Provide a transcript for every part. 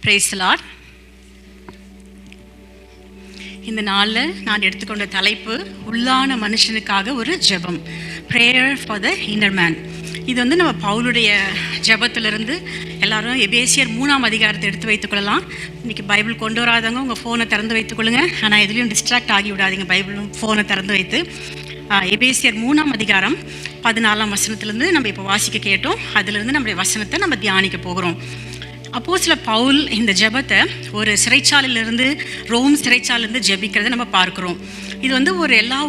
Praise the Lord. இந்த நாளில் நான் எடுத்துக்கொண்ட தலைப்பு உள்ளான மனுஷனுக்காக ஒரு ஜெபம், prayer for the inner man. இது நம்ம பவுலுடைய ஜெபத்திலிருந்து எல்லாரும் எபேசியர் 3ஆம் அதிகாரத்தை எடுத்து வைத்துக்கொள்ளலாம். இன்றைக்கி பைபிள் கொண்டு வராதவங்க உங்கள் ஃபோனை திறந்து வைத்துக்கொள்ளுங்க. ஆனால் எதுலேயும் டிஸ்ட்ராக்ட் ஆகி விடாதீங்க. பைபிளும் ஃபோனை திறந்து வைத்து எபேசியர் 3ஆம் அதிகாரம் 14ஆம் வசனத்திலேருந்து நம்ம இப்போ வாசிக்க கேட்டோம். அதிலிருந்து நம்முடைய வசனத்தை நம்ம தியானிக்க போகிறோம். அப்போஸ்தலர் பவுல் இந்த ஜெபத்தை ஒரு சிறைச்சாலையிலிருந்து, ரோம் சிறைச்சாலையிலிருந்து ஜெபிக்கிறத நம்ம பார்க்குறோம். இது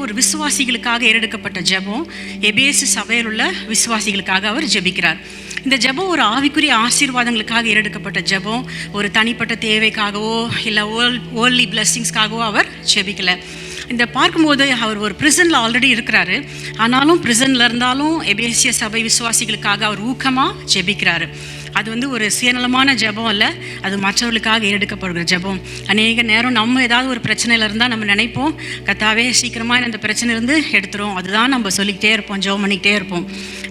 ஒரு விசுவாசிகளுக்காக ஏறெடுக்கப்பட்ட ஜெபம். எபேசு சபையில் உள்ள விசுவாசிகளுக்காக அவர் ஜெபிக்கிறார். இந்த ஜெபம் ஒரு ஆவிக்குரிய ஆசீர்வாதங்களுக்காக ஏறெடுக்கப்பட்ட ஜெபம். ஒரு தனிப்பட்ட தேவைக்காகவோ இல்லை வேர்ல்ட்லி பிளெஸ்ஸிங்ஸ்க்காகவோ அவர் ஜெபிக்கலை. இந்த பார்க்கும்போது அவர் ஒரு பிரிசனில் ஆல்ரெடி இருக்கிறாரு. ஆனாலும் பிரிசனில் இருந்தாலும் எபேசிய சபை விசுவாசிகளுக்காக அவர் ஊக்கமாக ஜெபிக்கிறாரு. அது ஒரு சுயநலமான ஜெபம் அல்ல, அது மற்றவர்களுக்காக ஏறெடுக்கப்படுகிற ஜெபம். அநேக நேரம் நம்ம ஏதாவது ஒரு பிரச்சனையில் இருந்தால் நம்ம நினைப்போம், கர்த்தாவே சீக்கிரமாக இந்த பிரச்சனையிலேருந்து எடுத்துரும். அதுதான் நம்ம சொல்லிக்கிட்டே இருப்போம், ஜெபம் பண்ணிக்கிட்டே இருப்போம்.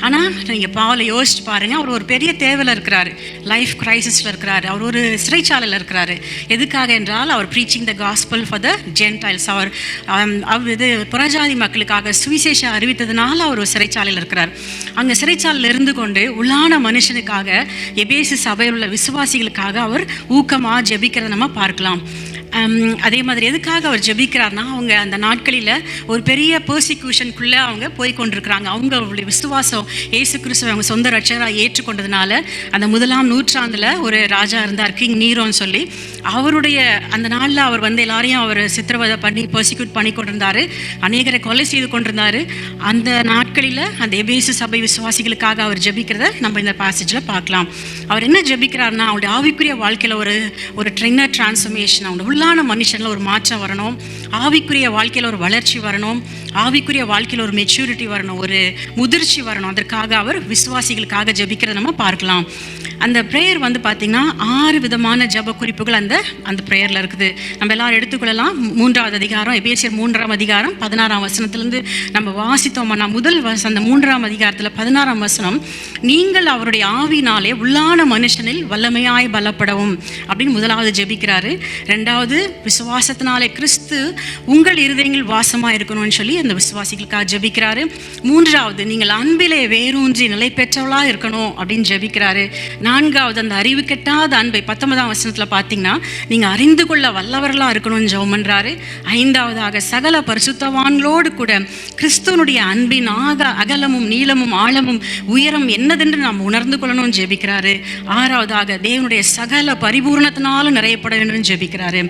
ஆனால் நீங்கள் பவுலை யோசிச்சு பாருங்கள். அவர் ஒரு பெரிய தேவையில் இருக்கிறாரு, லைஃப் கிரைசிஸில் இருக்கிறாரு. அவர் ஒரு சிறைச்சாலையில் இருக்கிறாரு. எதுக்காக என்றால் அவர் preaching the gospel for the gentiles. அவர் புறஜாதி மக்களுக்காக சுவிசேஷம் அறிவித்ததுனால அவர் ஒரு சிறைச்சாலையில் இருக்கிறார். அங்கே சிறைச்சாலையில் இருந்து கொண்டு உள்ளான மனுஷனுக்காக, எபேசு சபையில் உள்ள விசுவாசிகளுக்காக அவர் ஊக்கமாக ஜெபிக்கிறத நம்ம பார்க்கலாம். அதே மாதிரி எதுக்காக அவர் ஜெபிக்கிறார்னா, அவங்க அந்த நாட்களில் ஒரு பெரிய பெர்சிக்யூஷனுக்குள்ளே அவங்க போய்கொண்டிருக்கிறாங்க. அவங்களுடைய விசுவாசம் இயேசு கிறிஸ்துவை அவங்க சொந்த ரட்சகராக ஏற்றுக்கொண்டதுனால, அந்த 1ஆம் நூற்றாண்டில் ஒரு ராஜா இருந்தார், கிங் நீரோன்னு சொல்லி. அவருடைய அந்த நாளில் அவர் எல்லாரையும் அவர் சித்திரவதை பண்ணி பெர்சிக்யூட் பண்ணி கொண்டிருந்தார், அநேகரை கொலை செய்து கொண்டிருந்தார். அந்த நாட்களில் அந்த எபேசு சபை விசுவாசிகளுக்காக அவர் ஜெபிக்கிறத நம்ம இந்த பாசேஜில் பார்க்கலாம். அவர் என்ன ஜெபிக்கிறார்னா, அவருடைய ஆவிக்குரிய வாழ்க்கையில் ஒரு ட்ரெயினர் டிரான்ஸ்ஃபர்மேஷன், அவங்க உள்ளான மனுஷனில் ஒரு மாற்றம் வரணும், ஆவிக்குரிய வாழ்க்கையில் ஒரு வளர்ச்சி வரணும், ஆவிக்குரிய வாழ்க்கையில் ஒரு மெச்சூரிட்டி வரணும், ஒரு முதிர்ச்சி வரணும். அதற்காக அவர் விசுவாசிகளுக்காக ஜெபிக்கிறத நம்ம பார்க்கலாம். அந்த ப்ரேயர் பார்த்திங்கன்னா 6 விதமான ஜெப குறிப்புகள் அந்த ப்ரேயரில் இருக்குது. நம்ம எல்லாரும் எடுத்துக்கொள்ளலாம். 3ஆவது அதிகாரம், எபேசியர் 3ஆம் அதிகாரம் 16ஆம் வசனத்திலேருந்து நம்ம வாசித்தோம்னா, முதல் அந்த 3ஆம் அதிகாரத்தில் 16ஆம் வசனம், நீங்கள் அவருடைய ஆவினாலே உள்ளான மனுஷனில் வல்லமையாய் பலப்படவும் அப்படின்னு முதலாவது ஜெபிக்கிறாரு. 2வது, விசுவாசத்தினாலே கிறிஸ்து உங்கள் இருதயங்கள் வாசமாக இருக்கணும்னு சொல்லி அந்த விசுவாசிகளுக்காக ஜெபிக்கிறாரு. 3வது, நீங்கள் அன்பிலே வேரூன்றி நிலை பெற்றவளாக இருக்கணும் அப்படின்னு ஜெபிக்கிறாரு. 4வது, அந்த அறிவு கெட்டாத அன்பை 19ஆம் வசனத்தில் பார்த்தீங்கன்னா, நீங்கள் அறிந்து கொள்ள வல்லவர்களாக இருக்கணும்னு ஜெபம் பண்ணுறாரு. 5வதாக, சகல பரிசுத்தவான்களோடு கூட கிறிஸ்துவனுடைய அன்பின் அகலமும் நீளமும் ஆழமும் உயரம் என்னதென்று நாம் உணர்ந்து கொள்ளணும்னு ஜெபிக்கிறாரு. 6வதாக, தேவனுடைய சகல பரிபூர்ணத்தினாலும் நிறையப்பட வேண்டும் ஜெபிக்கிறாரு.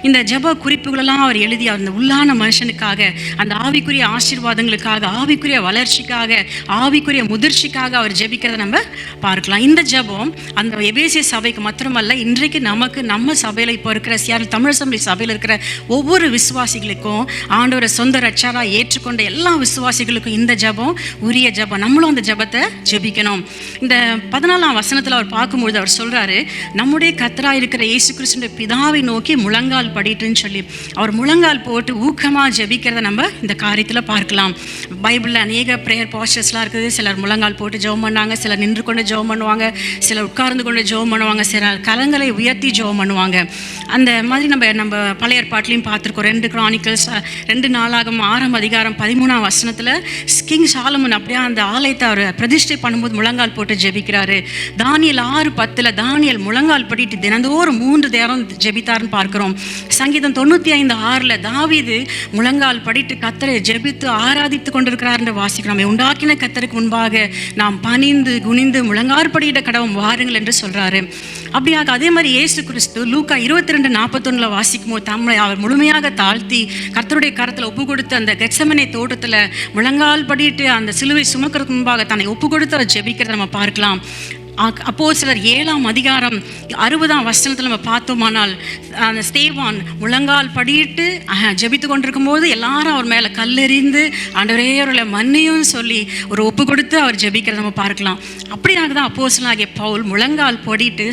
இந்த ஜெப குறிப்புகளெல்லாம் அவர் எழுதி அந்த உள்ளான மனுஷனுக்காக, அந்த ஆவிக்குரிய ஆசீர்வாதங்களுக்காக, ஆவிக்குரிய வளர்ச்சிக்காக, ஆவிக்குரிய முதிர்ச்சிக்காக அவர் ஜெபிக்கிறத நம்ம பார்க்கலாம். இந்த ஜெபம் அந்த எபேசிய சபைக்கு மாத்திரமல்ல, இன்றைக்கு நமக்கு நம்ம சபையில் இப்போ இருக்கிற தமிழ் சபையில் இருக்கிற ஒவ்வொரு விசுவாசிகளுக்கும், ஆண்டவரை சொந்த ரட்சகராக ஏற்றுக்கொண்ட எல்லா விசுவாசிகளுக்கும் இந்த ஜெபம் உரிய ஜெபம். நம்மளும் அந்த ஜெபத்தை ஜெபிக்கணும். இந்த 14ஆம் வசனத்தில் அவர் பார்க்கும்பொழுது அவர் சொல்கிறாரு, நம்முடைய கர்த்தராக இருக்கிற இயேசு கிறிஸ்துவின் பிதாவை நோக்கி முழங்கால் படிட்டுன்னு சொல்லி அவர் முழங்கால் போட்டு ஊக்கமாக ஜெபிக்கிறத நம்ம இந்த காரியத்தில் பார்க்கலாம். பைபிளில் அநேக ப்ரேயர் பாஸ்டர்ஸ்லாம் இருக்குது. சிலர் முழங்கால் போட்டு ஜெபம் பண்ணாங்க, சிலர் நின்று கொண்டு ஜெபம் பண்ணுவாங்க, சிலர் உட்கார்ந்து கொண்டு ஜெபம் பண்ணுவாங்க, சிலர் கரங்களை உயர்த்தி ஜெபம் பண்ணுவாங்க. அந்த மாதிரி நம்ம பழைய ஏற்பாட்டிலையும் பார்த்துருக்கோம். 2 கிரானிக்கல்ஸ் 2 நாளாகமம் 6ஆம் அதிகாரம் 13ஆம் வசனத்தில் கிங் சாலமன் அப்படியே அந்த ஆலயத்தை அவர் பிரதிஷ்டை பண்ணும்போது முழங்கால் போட்டு ஜெபிக்கிறாரு. தானியேல் 6:10 தானியேல் முழங்கால் படிட்டு தினந்தோறும் 3 நேரம் ஜெபித்தார்னு பார்க்கிறோம். சங்கீதம் 95:6 தாவீது முழங்கால் படிட்டு கர்த்தரை ஜெபித்து ஆராதித்து கொண்டிருக்கிறார் என்று வாசிக்கிறோம். உண்டாக்கின கர்த்தருக்கு முன்பாக நாம் பணிந்து குனிந்து முழங்காற்படியிட கடவும் வாருங்கள் என்று சொல்றாரு. அப்படியாக அதே மாதிரி இயேசு கிறிஸ்து லூக்கா 22:41 வாசிக்கும் போது தம்மை அவர் முழுமையாக தாழ்த்தி கர்த்தருடைய கரத்தில் ஒப்பு கொடுத்து அந்த கெத்செமனே தோட்டத்தில் முழங்கால் படிட்டு அந்த சிலுவை சுமக்கிறதுக்கு முன்பாக தன்னை ஒப்பு கொடுத்து அவர் ஜெபிக்கிறத நம்ம பார்க்கலாம். அப்போஸ்தலர் 7ஆம் அதிகாரம் 60ஆம் வசனத்தில் நம்ம பார்த்தோமானால், அந்த ஸ்தேவான் முழங்கால் படியிட்டு ஜெபித்து கொண்டிருக்கும் போது எல்லாரும் அவர் மேலே கல்லெறிந்து ஆண்டவரே அவர்களை மன்னியும் சொல்லி ஒரு ஒப்பு கொடுத்து அவர் ஜெபிக்கிறத நம்ம பார்க்கலாம். அப்படியாக தான் அப்போஸ்தலனாகிய பவுல் முழங்கால் படிட்டு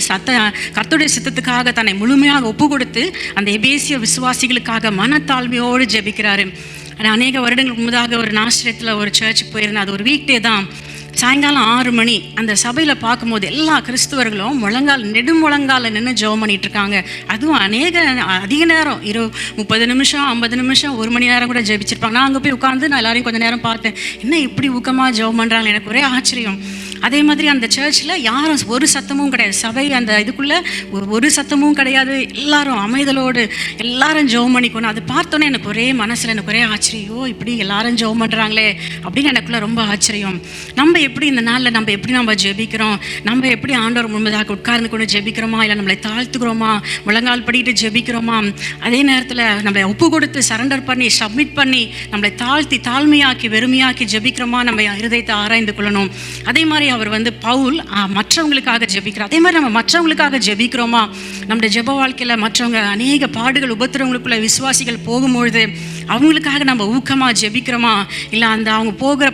கர்த்தருடைய சித்தத்துக்காக தன்னை முழுமையாக ஒப்பு கொடுத்து அந்த எபேசிய விசுவாசிகளுக்காக மனத்தாழ்மையோடு ஜெபிக்கிறாரு. அநேக வருடங்களுக்கு முன்னதாக ஒரு நாஸ்ரத்தில் ஒரு சர்ச்சுக்கு போயிருந்தேன். அது ஒரு வீக் டே தான். சாயங்காலம் 6 மணி அந்த சபையில் பார்க்கும்போது எல்லா கிறிஸ்துவர்களும் நெடுமுழங்கால நின்று ஜெபம் பண்ணிட்டு இருக்காங்க. அதுவும் அதிக நேரம் 30 நிமிஷம் 50 நிமிஷம் 1 மணி நேரம் கூட ஜெபிச்சிருப்பாங்க. நான் அங்கே போய் உட்காந்து நான் எல்லாரையும் கொஞ்சம் நேரம் பார்த்தேன். என்ன இப்படி ஊக்கமாக ஜெபம் பண்ணுறாங்க, எனக்கு ஒரே ஆச்சரியம். அதே மாதிரி அந்த சர்ச்சில் யாரும் ஒரு சத்தமும் கிடையாது, சபை அந்த இதுக்குள்ளே ஒரு சத்தமும் கிடையாது, எல்லாரும் அமைதலோடு எல்லாரும் ஜெபம் பண்ணிக்கணும். அது பார்த்தோன்னே எனக்கு ஒரே மனசில் எனக்கு ஒரே ஆச்சரியம், இப்படி எல்லாரும் ஜெபம் பண்ணுறாங்களே அப்படின்னு எனக்குள்ள ரொம்ப ஆச்சரியம். நம்ம எப்படி இந்த நாளில் நம்ம ஜெபிக்கிறோம், நம்ம எப்படி ஆண்டவர் முன்பதாக உட்கார்ந்து கொண்டு ஜெபிக்கிறோமா, இல்லை நம்மளை தாழ்த்துக்கிறோமா, முழங்கால் படிட்டு ஜெபிக்கிறோமா, அதே நேரத்தில் நம்மளை ஒப்பு கொடுத்து சரண்டர் பண்ணி சப்மிட் பண்ணி நம்மளை தாழ்மையாக்கி வெறுமையாக்கி ஜெபிக்கிறோமா, நம்ம இருதயத்தை ஆராய்ந்து கொள்ளணும். அதே மாதிரி அவர் பவுல் மற்றவங்களுக்காக ஜெபிக்கிறார். அதே மாதிரி நம்ம மற்றவங்களுக்காக ஜெபிக்கிறோமா, நம்முடைய ஜெப வாழ்க்கையில் மற்றவங்க அநேக பாடுகள் உபத்திரவங்களுக்குள்ள விசுவாசிகள் போகும்பொழுது அவங்களுக்காக நம்ம ஊக்கமாக ஜெபிக்கிறோமா, இல்லை அவங்க போகிற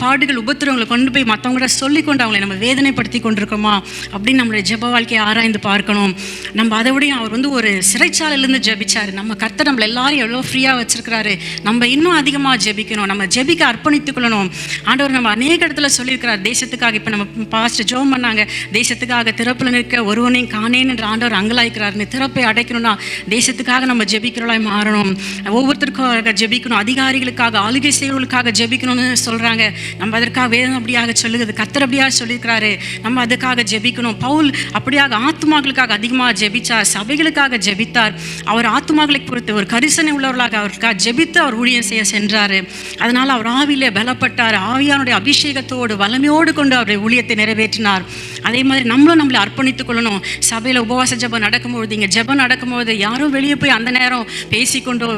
பாடுகள் உபத்திரவங்களை கொண்டு போய் மற்றவங்கள சொல்லி கொண்டு அவங்களை நம்ம வேதனைப்படுத்தி கொண்டிருக்கோமா அப்படின்னு நம்மளுடைய ஜெப வாழ்க்கையை ஆராய்ந்து பார்க்கணும். நம்ம அதை விட அவர் ஒரு சிறைச்சாலையிலேருந்து ஜெபிச்சார். நம்ம கர்த்தர் நம்மளை எல்லாரும் எவ்வளோ ஃப்ரீயாக வச்சிருக்கிறாரு, நம்ம இன்னும் அதிகமாக ஜெபிக்கணும், நம்ம ஜெபிக்க அர்ப்பணித்துக் கொள்ளணும். ஆண்டவர் நம்ம அநேக இடத்துல சொல்லியிருக்கிறார், தேசத்துக்காக. இப்போ நம்ம பாஸ்ட் ஜெபம் பண்ணாங்க, தேசத்துக்காக திறப்பில் நிற்க ஒருவனையும் காணேன் என்று ஆண்டவர் அங்கலாய்க்கிறாருன்னு. திறப்பை அடைக்கணும்னா தேசத்துக்காக நம்ம ஜெபிக்கிறவளாய் மாறணும், ஒவ்வொருத்தருக்கும் ஜெபிக்கணும், அதிகாரிகளுக்காக ஆளுகை செய்வர்களுக்காக ஜெபிக்கணும்னு சொல்கிறாங்க. நம்ம அதற்காக வேதம் அப்படியாக சொல்லுகிறது, கர்த்தர் அப்படியாக சொல்லியிருக்கிறாரு, நம்ம அதுக்காக ஜெபிக்கணும். பவுல் அப்படியாக ஆத்துமாக்களுக்காக அதிகமாக ஜெபித்தார், சபைகளுக்காக ஜெபித்தார். அவர் ஆத்துமாக்களை குறித்து ஒரு கரிசனை உள்ளவர்களாக அவருக்காக ஜெபித்து அவர் ஊழியம் செய்ய சென்றார். அதனால் அவர் ஆவியிலே பலப்பட்டார், ஆவியானுடைய அபிஷேகத்தோடு வல்லமையோடு கொண்டு அவருடைய ஊழியத்தை நிறைவேற்றினார். அதே மாதிரி நம்மளை அர்ப்பணித்துக் கொள்ளணும். சபையில் உபவாச ஜெபம் நடக்கும்போது, இங்கே ஜெபம் நடக்கும்போது யாரும் வெளியே போய் அந்த நேரம் பேசிக்கொண்டோ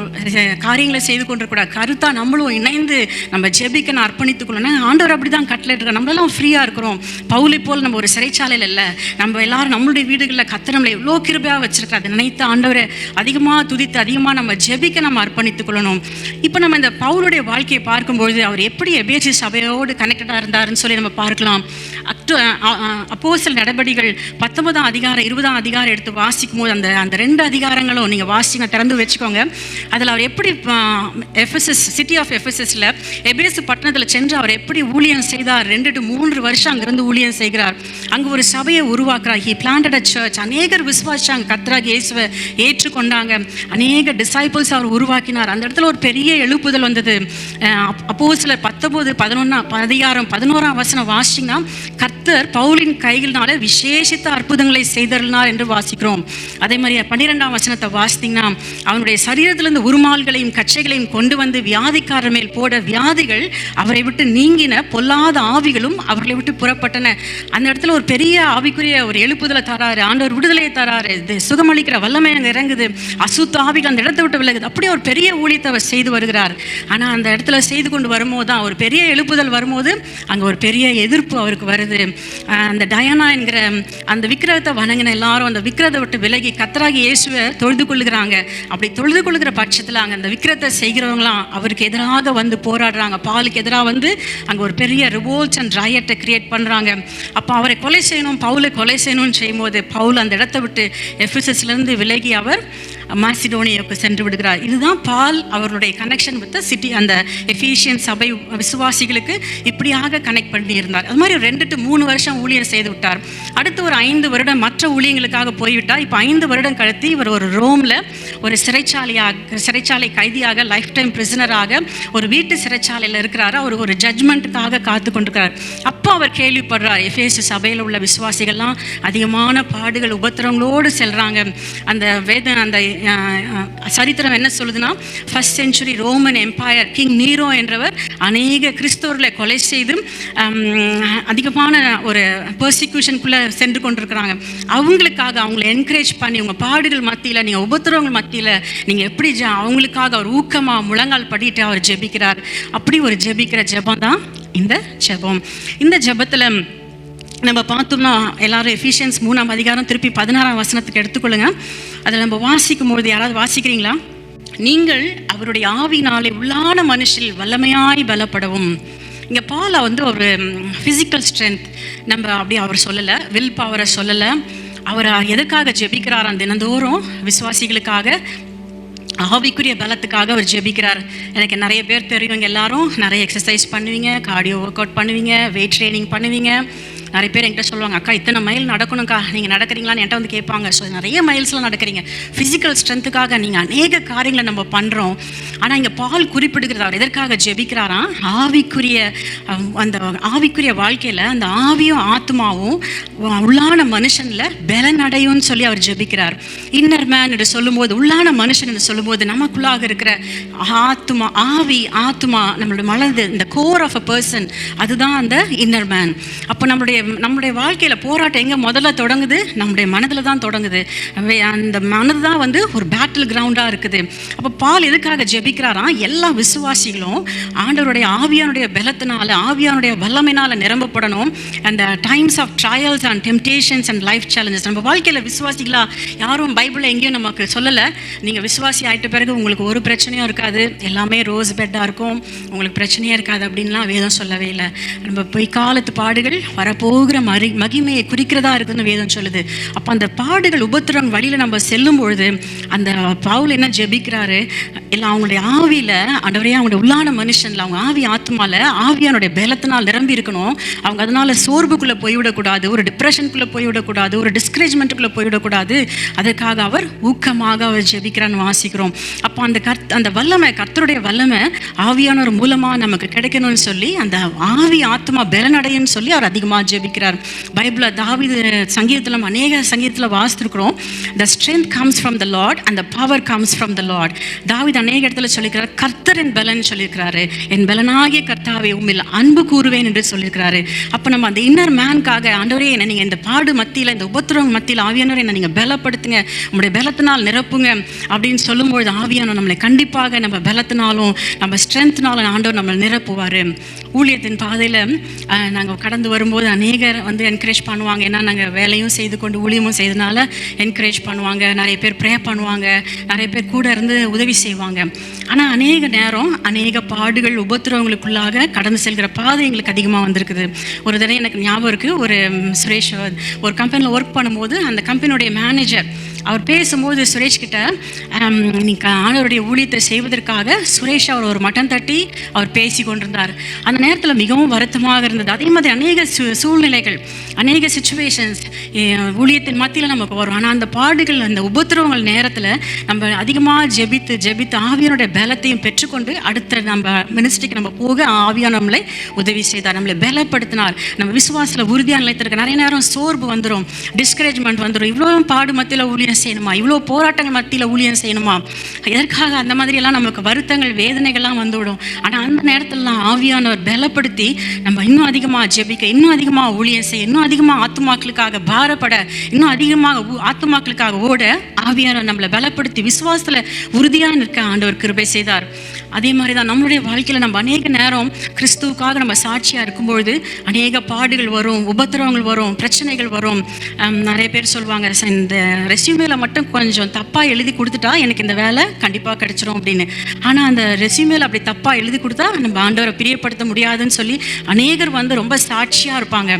காரியங்களை செய்து கொண்டிருக்கூடாது. கருத்தா நம்மளும் இணைந்து நம்ம ஜெபிக்க அர்ப்பணித்துக் கொள்ளணும். ஆண்டவர் அப்படி தான் கட்டளையிட்டிருக்கார். நம்மளெல்லாம் ஃப்ரீயாக இருக்கிறோம். பவுலை போல் நம்ம ஒரு சிறைச்சாலையில் இல்லை, நம்ம எல்லாரும் நம்மளுடைய வீடுகளில் கர்த்தர் நம்மளை எவ்வளோ கிருபையாக வச்சிருக்காரு. அதை நினைத்து ஆண்டவரை அதிகமாக துதித்து அதிகமாக நம்ம ஜெபிக்க நம்ம அர்ப்பணித்துக் கொள்ளணும். இப்போ நம்ம இந்த பவுலுடைய வாழ்க்கையை பார்க்கும்பொழுது அவர் எப்படி எபேசு சபையோடு கனெக்டடாக இருந்தாருன்னு சொல்லி நம்ம பார்க்கலாம். அப்போஸ்தலர் நடபடிகள் 19ஆம் அதிகாரம் 20ஆம் அதிகாரம் எடுத்து வாசிக்கும் போது அந்த 2 அதிகாரங்களும் நீங்கள் வாசிங்க, திறந்து வச்சுக்கோங்க. அதில் அவர் எப்படி சிட்டி ஆஃப் எஃபெசஸில் எபேசு பட்டணத்தில் சென்று அவர் எப்படி ஊழியம் செய்தார். 2 to 3 வருஷம் அங்கிருந்து ஊழியம் செய்கிறார். அங்கே ஒரு சபையை உருவாக்குறார். He planted a church. அநேகர் விசுவாசிச்சாங்க, கர்த்தராகிய இயேசுவை ஏற்றுக்கொண்டாங்க. அநேக டிசைபிள்ஸ் அவர் உருவாக்கினார். அந்த இடத்துல ஒரு பெரிய எழுப்புதல் வந்தது. அப்போஸ்தலர் 19:11 அதிகாரம் 11ஆம் வசனம் வாசிங்கன்னா, கர்த்தர் பவுலின் கைகளினால விசேஷித்த அற்புதங்களை செய்தருளினார் என்று வாசிக்கிறோம். அதே மாதிரி 12ஆம் வசனத்தை வாசித்தீங்கன்னா, அவனுடைய சரீரத்திலிருந்து உருமால்களையும் கச்சைகளையும் கொண்டு வந்து வியாதிக்காரர் மேல் போட வியாதிகள் அவரை விட்டு நீங்கின, பொல்லாத ஆவிகளும் அவர்களை விட்டு புறப்பட்டன. அந்த இடத்துல ஒரு பெரிய ஆவிக்குரிய ஒரு எழுப்புதலை தராரு, ஆண்டவர் விடுதலையை தராரு, சுகமளிக்கிற வல்லமை அங்கே இறங்குது, அசுத்த ஆவிகள் அந்த இடத்தை விட்டு விலகுது. அப்படியே ஒரு பெரிய ஊழியத்தை அவர் செய்து வருகிறார். ஆனால் அந்த இடத்துல செய்து கொண்டு வரும்போது தான் ஒரு பெரிய எழுப்புதல் வரும்போது அங்கே ஒரு பெரிய எதிர்ப்பு அவருக்கு வருது. அந்த டயானா என்கிற அந்த விக்கிரகத்தை வணங்கின எல்லாரும் அந்த விக்கிரகத்தை விட்டு விலகி கர்த்தராகிய இயேசுவை தொழுது கொள்ளுகிறாங்க. அப்படி தொழுது கொள்ளுகிற பட்சத்தில் அங்கே அந்த விக்கிரகத்தை செய்கிறவங்களாம் அவருக்கு எதிராக வந்து போராடுறாங்க. பாலுக்கு எதிராக வந்து அங்கே ஒரு பெரிய ரிவோல்ட்ஸ் அண்ட் ராயட்டை கிரியேட் பண்ணுறாங்க. அப்போ அவரை கொலை செய்யணும், பவுலை கொலை செய்யணும்னு செய்யும்போது பவுல் அந்த இடத்தை விட்டு எஃபெசஸ்லேருந்து விலகி அவர் மாசிடோனியாவுக்கு சென்று விடுகிறார். இதுதான் பால் அவருடைய கனெக்ஷன் வித் சிட்டி, அந்த எஃபீஷியன் சபை விசுவாசிகளுக்கு இப்படியாக கனெக்ட் பண்ணி இருந்தார். அது மாதிரி 2 to 3 வருஷம் ஊழியர் செய்து விட்டார். அடுத்து ஒரு 5 வருடம் மற்ற ஊழியங்களுக்காக போய்விட்டார். இப்போ 5 வருடம் கழித்து இவர் ஒரு ரோமில் ஒரு சிறைச்சாலை கைதியாக, லைஃப் டைம் பிரிசனராக ஒரு வீட்டு சிறைச்சாலையில் இருக்கிறார். அவர் ஒரு ஜட்ஜ்மெண்ட்டுக்காக காத்து கொண்டிருக்கிறார். அப்போ அவர் கேள்விப்படுறார், எஃபேசு சபையில் உள்ள விசுவாசிகள்லாம் அதிகமான பாடுகள் உபத்திரங்களோடு செல்றாங்க. அந்த சரித்திரம் என்ன சொல்லுதுன்னா, first century Roman empire king Nero என்றவர் அநேக கிறிஸ்தவர்களை கொலை செய்து அதிகமான ஒரு பெர்சிக்யூஷனுக்குள்ளே சென்று கொண்டிருக்கிறாங்க. அவங்களுக்காக அவங்களை என்கரேஜ் பண்ணி, உங்கள் பாடுகள் மத்தியில், நீங்கள் உபத்திரவங்கள் மத்தியில் நீங்கள் எப்படி அவங்களுக்காக அவர் ஊக்கமாக முழங்கால் படிட்டு அவர் ஜெபிக்கிறார். அப்படி ஒரு ஜெபிக்கிற ஜெபம் தான் இந்த ஜெபம். இந்த ஜெபத்தில் நம்ம பார்த்தோம்னா எல்லாரும் எஃபிஷியன்ஸ் 3ஆம் அதிகாரம் திருப்பி 16ஆம் வசனத்துக்கு எடுத்துக்கொள்ளுங்க. அதில் நம்ம வாசிக்கும் பொழுது, யாராவது வாசிக்கிறீங்களா? நீங்கள் அவருடைய ஆவினாலே உள்ளான மனுஷில் வல்லமையாய் பலப்படவும். இங்கே பால் வந்து ஒரு ஃபிசிக்கல் ஸ்ட்ரென்த் நம்ம அப்படி அவர் சொல்லலை, வில் பவரை சொல்லலை. அவர் எதுக்காக ஜெபிக்கிறாராம்? தினந்தோறும் விசுவாசிகளுக்காக ஆவிக்குரிய பலத்துக்காக அவர் ஜெபிக்கிறார். எனக்கு நிறைய பேர் தெரியும், எல்லாரும் நிறைய எக்ஸசைஸ் பண்ணுவீங்க, கார்டியோ ஒர்க் அவுட் பண்ணுவீங்க, வெயிட் ட்ரைனிங் பண்ணுவீங்க. நிறைய பேர் என்கிட்ட சொல்லுவாங்க, அக்கா இத்தனை மைல் நடக்கணும்க்கா, நீங்கள் நடக்கிறீங்களான்னு என்கிட்ட வந்து கேட்பாங்க. ஸோ நிறைய மைல்ஸ்லாம் நடக்கிறீங்க. ஃபிசிக்கல் ஸ்ட்ரென்த்துக்காக நீங்கள் அநேக காரியங்களை நம்ம பண்ணுறோம். ஆனால் இங்கே பால் குறிப்பிடுகிறது அவர் எதற்காக ஜெபிக்கிறாராம்? ஆவிக்குரிய அந்த ஆவிக்குரிய வாழ்க்கையில் அந்த ஆவியும் ஆத்மாவும் உள்ளான மனுஷனில் பலனடையும்னு சொல்லி அவர் ஜெபிக்கிறார். இன்னர் மேன் என்று சொல்லும்போது, உள்ளான மனுஷன் என்று சொல்லும்போது நமக்குள்ளாக இருக்கிற ஆத்மா, ஆவி ஆத்மா, நம்மளுடைய மனது, இந்த கோர் ஆஃப் அ பர்சன், அதுதான் அந்த இன்னர் மேன். அப்போ நம்முடைய வாழ்க்கையில் போராட்டம் எங்கே முதல்ல தொடங்குது? நம்முடைய மனதில் தான் தொடங்குது. அந்த மனது தான் வந்து ஒரு பேட்டில் கிரவுண்டாக இருக்குது. அப்போ பால் எதுக்காக ஜெபிக்கிறாராம்? எல்லா விசுவாசிகளும் ஆண்டவருடைய ஆவியானுடைய பலத்தினால, ஆவியானுடைய வல்லமையினால் நிரம்பப்படணும். அந்த times of trials and temptations and life challenges, நம்ம வாழ்க்கையில் விசுவாசிகளாக யாரும் பைபிளில் எங்கேயும் நமக்கு சொல்லலை, நீங்கள் விசுவாசி ஆகிட்ட பிறகு உங்களுக்கு ஒரு பிரச்சனையும் இருக்காது, எல்லாமே ரோஸ் பெட்டாக இருக்கும், உங்களுக்கு பிரச்சனையே இருக்காது அப்படின்லாம் வேதம் சொல்லவே இல்லை. நம்ம காலத்து பாடுகள் வரப்போகிற மகிமையை குறிக்கிறதா இருக்குதுன்னு வேதம் சொல்லுது. அப்போ அந்த பாடுகள் உபத்திரம் வழியில் நம்ம செல்லும் பொழுது அந்த பவுல் என்ன ஜெபிக்கிறாரு? எல்லாம் அவங்களுடைய ஆவியில், ஆண்டவரே அவங்களுடைய உள்ளான மனுஷனில், அவங்க ஆவி ஆத்மாவில் ஆவியானுடைய பலத்தினால் நிரம்பி இருக்கணும். அவங்க அதனால சோர்வுக்குள்ளே போய்விடக்கூடாது, ஒரு டிப்ரெஷனுக்குள்ளே போய்விடக்கூடாது, ஒரு டிஸ்கரேஜ்மெண்ட்டுக்குள்ளே போய்விடக்கூடாது. அதற்காக அவர் ஊக்கமாக அவர் ஜெபிக்கிறான்னு வாசிக்கிறோம். அப்போ அந்த வல்லமை, கர்த்தருடைய வல்லமை ஆவியானவர் மூலமாக நமக்கு கிடைக்கணும்னு சொல்லி, அந்த ஆவி ஆத்மா பலனடையன்னு சொல்லி அவர் அதிகமாக ஜெபிக்கிறார். பைபிளில் தாவீது சங்கீதத்தில், நம்ம அநேக சங்கீதத்தில் வாசித்திருக்கிறோம், the strength comes from the Lord and the power comes from the Lord. தாவீது அநேக இடத்துல சொல்லியிருக்கிறார், கர்த்தரின் பலன் சொல்லியிருக்கிறாரு, என் பலனாகிய கர்த்தாவே உம்மில் அன்பு கூறுவேன் என்று சொல்லியிருக்கிறாரு. அப்போ நம்ம அந்த இன்னர் மேனுக்காக, ஆண்டவரே என்ன நீங்கள் இந்த பாடு மத்தியில், இந்த உபத்திரம் மத்தியில் ஆவியானவரை என்ன நீங்கள் பலப்படுத்துங்க, உங்களுடைய பலத்தினால் நிரப்புங்க அப்படின்னு சொல்லும்பொழுது ஆவியானவர் நம்மளை கண்டிப்பாக நம்ம பலத்தினாலும் நம்ம ஸ்ட்ரென்த்னாலும் ஆண்டவர் நம்மளை நிரப்புவார். ஊழியத்தின் பாதையில் நாங்கள் கடந்து வரும்போது அநேகர் வந்து என்கரேஜ் பண்ணுவாங்க. ஏன்னா நாங்கள் வேலையும் செய்து கொண்டு ஊழியமும் செய்தனால என்கரேஜ் பண்ணுவாங்க, நிறைய பேர் ப்ரே பண்ணுவாங்க, நிறைய பேர் கூட இருந்து உதவி செய்வாங்க. ஆனால் அநேக நேரம் அநேக பாடுகள் உபத்திரவங்களுக்குள்ளாக கடந்து செல்கிற பாதை எங்களுக்கு அதிகமாக வந்திருக்குது. ஒரு தடவை எனக்கு ஞாபகம் இருக்குது, ஒரு சுரேஷ் ஒரு கம்பெனியில் ஒர்க் பண்ணும்போது அந்த கம்பெனியுடைய மேனேஜர் அவர் பேசும்போது சுரேஷ் கிட்ட, நீங்கள் ஆண்டவருடைய ஊழியத்தை செய்வதற்காக சுரேஷ் அவர் ஒரு மட்டம் தட்டி அவர் பேசி கொண்டிருந்தார். அந்த நேரத்தில் மிகவும் வருத்தமாக இருந்தது. அதே மாதிரி அநேக சூழ்நிலைகள், அநேக சிச்சுவேஷன்ஸ் ஊழியத்தின் மத்தியில் நமக்கு வரும். ஆனால் அந்த பாடுகள், அந்த உபத்திரவங்கள் நேரத்தில் நம்ம அதிகமாக ஜெபித்து ஆவியானுடைய பலத்தையும் பெற்றுக்கொண்டு அடுத்த நம்ம மினிஸ்ட்ரிக்கு நம்ம போக ஆவியான நம்மளை உதவி செய்தார், நம்மளை பலப்படுத்தினார். நம்ம விசுவாசத்தில் உறுதியாக நிலைத்திருக்க நிறைய நேரம் சோர்வு வந்துடும், டிஸ்கரேஜ்மெண்ட் வந்துடும். இவ்வளோ பாடு மத்தியில் ஊழியம் செய்யணுமா, இவ்வளோ போராட்டங்கள் மத்தியில் ஊழியம் செய்யணுமா, எதற்காக அந்த மாதிரியெல்லாம் நமக்கு வருத்தங்கள் வேதனைகள்லாம் வந்துவிடும். ஆனால் அந்த நேரத்திலலாம் ஆவியானவர் பலப்படுத்தி நம்ம இன்னும் அதிகமாக ஜெபிக்க, இன்னும் அதிகமாக ஊழியம் செய்ய, இன்னும் அதிகமாக ஆத்துமாக்களுக்காக பாரப்பட, இன்னும் அதிகமாக ஆத்துமாக்களுக்காக ஓட ஆவியானவர் நம்மளை பலப்படுத்தி விசுவாசத்தில் உறுதியாக நிற்க ஆண்டவர் கிருபை செய்தார். அதே மாதிரி தான் நம்மளுடைய வாழ்க்கையில் நம்ம அநேக நேரம் கிறிஸ்துவுக்காக நம்ம சாட்சியாக இருக்கும்பொழுது அநேக பாடுகள் வரும், உபத்திரவங்கள் வரும், பிரச்சனைகள் வரும். நிறைய பேர் சொல்லுவாங்க, இந்த ரெஸ்யூமேல மட்டும் கொஞ்சம் தப்பாக எழுதி கொடுத்துட்டா எனக்கு இந்த வேலை கண்டிப்பாக கிடைச்சிரும் அப்படின்னு. ஆனால் அந்த ரெஸ்யூமேல அப்படி தப்பாக எழுதி கொடுத்தா நம்ம ஆண்டவரை பிரியப்படுத்த முடியாதுன்னு சொல்லி அநேகர் வந்து ரொம்ப சாட்சியாக இருப்பாங்க.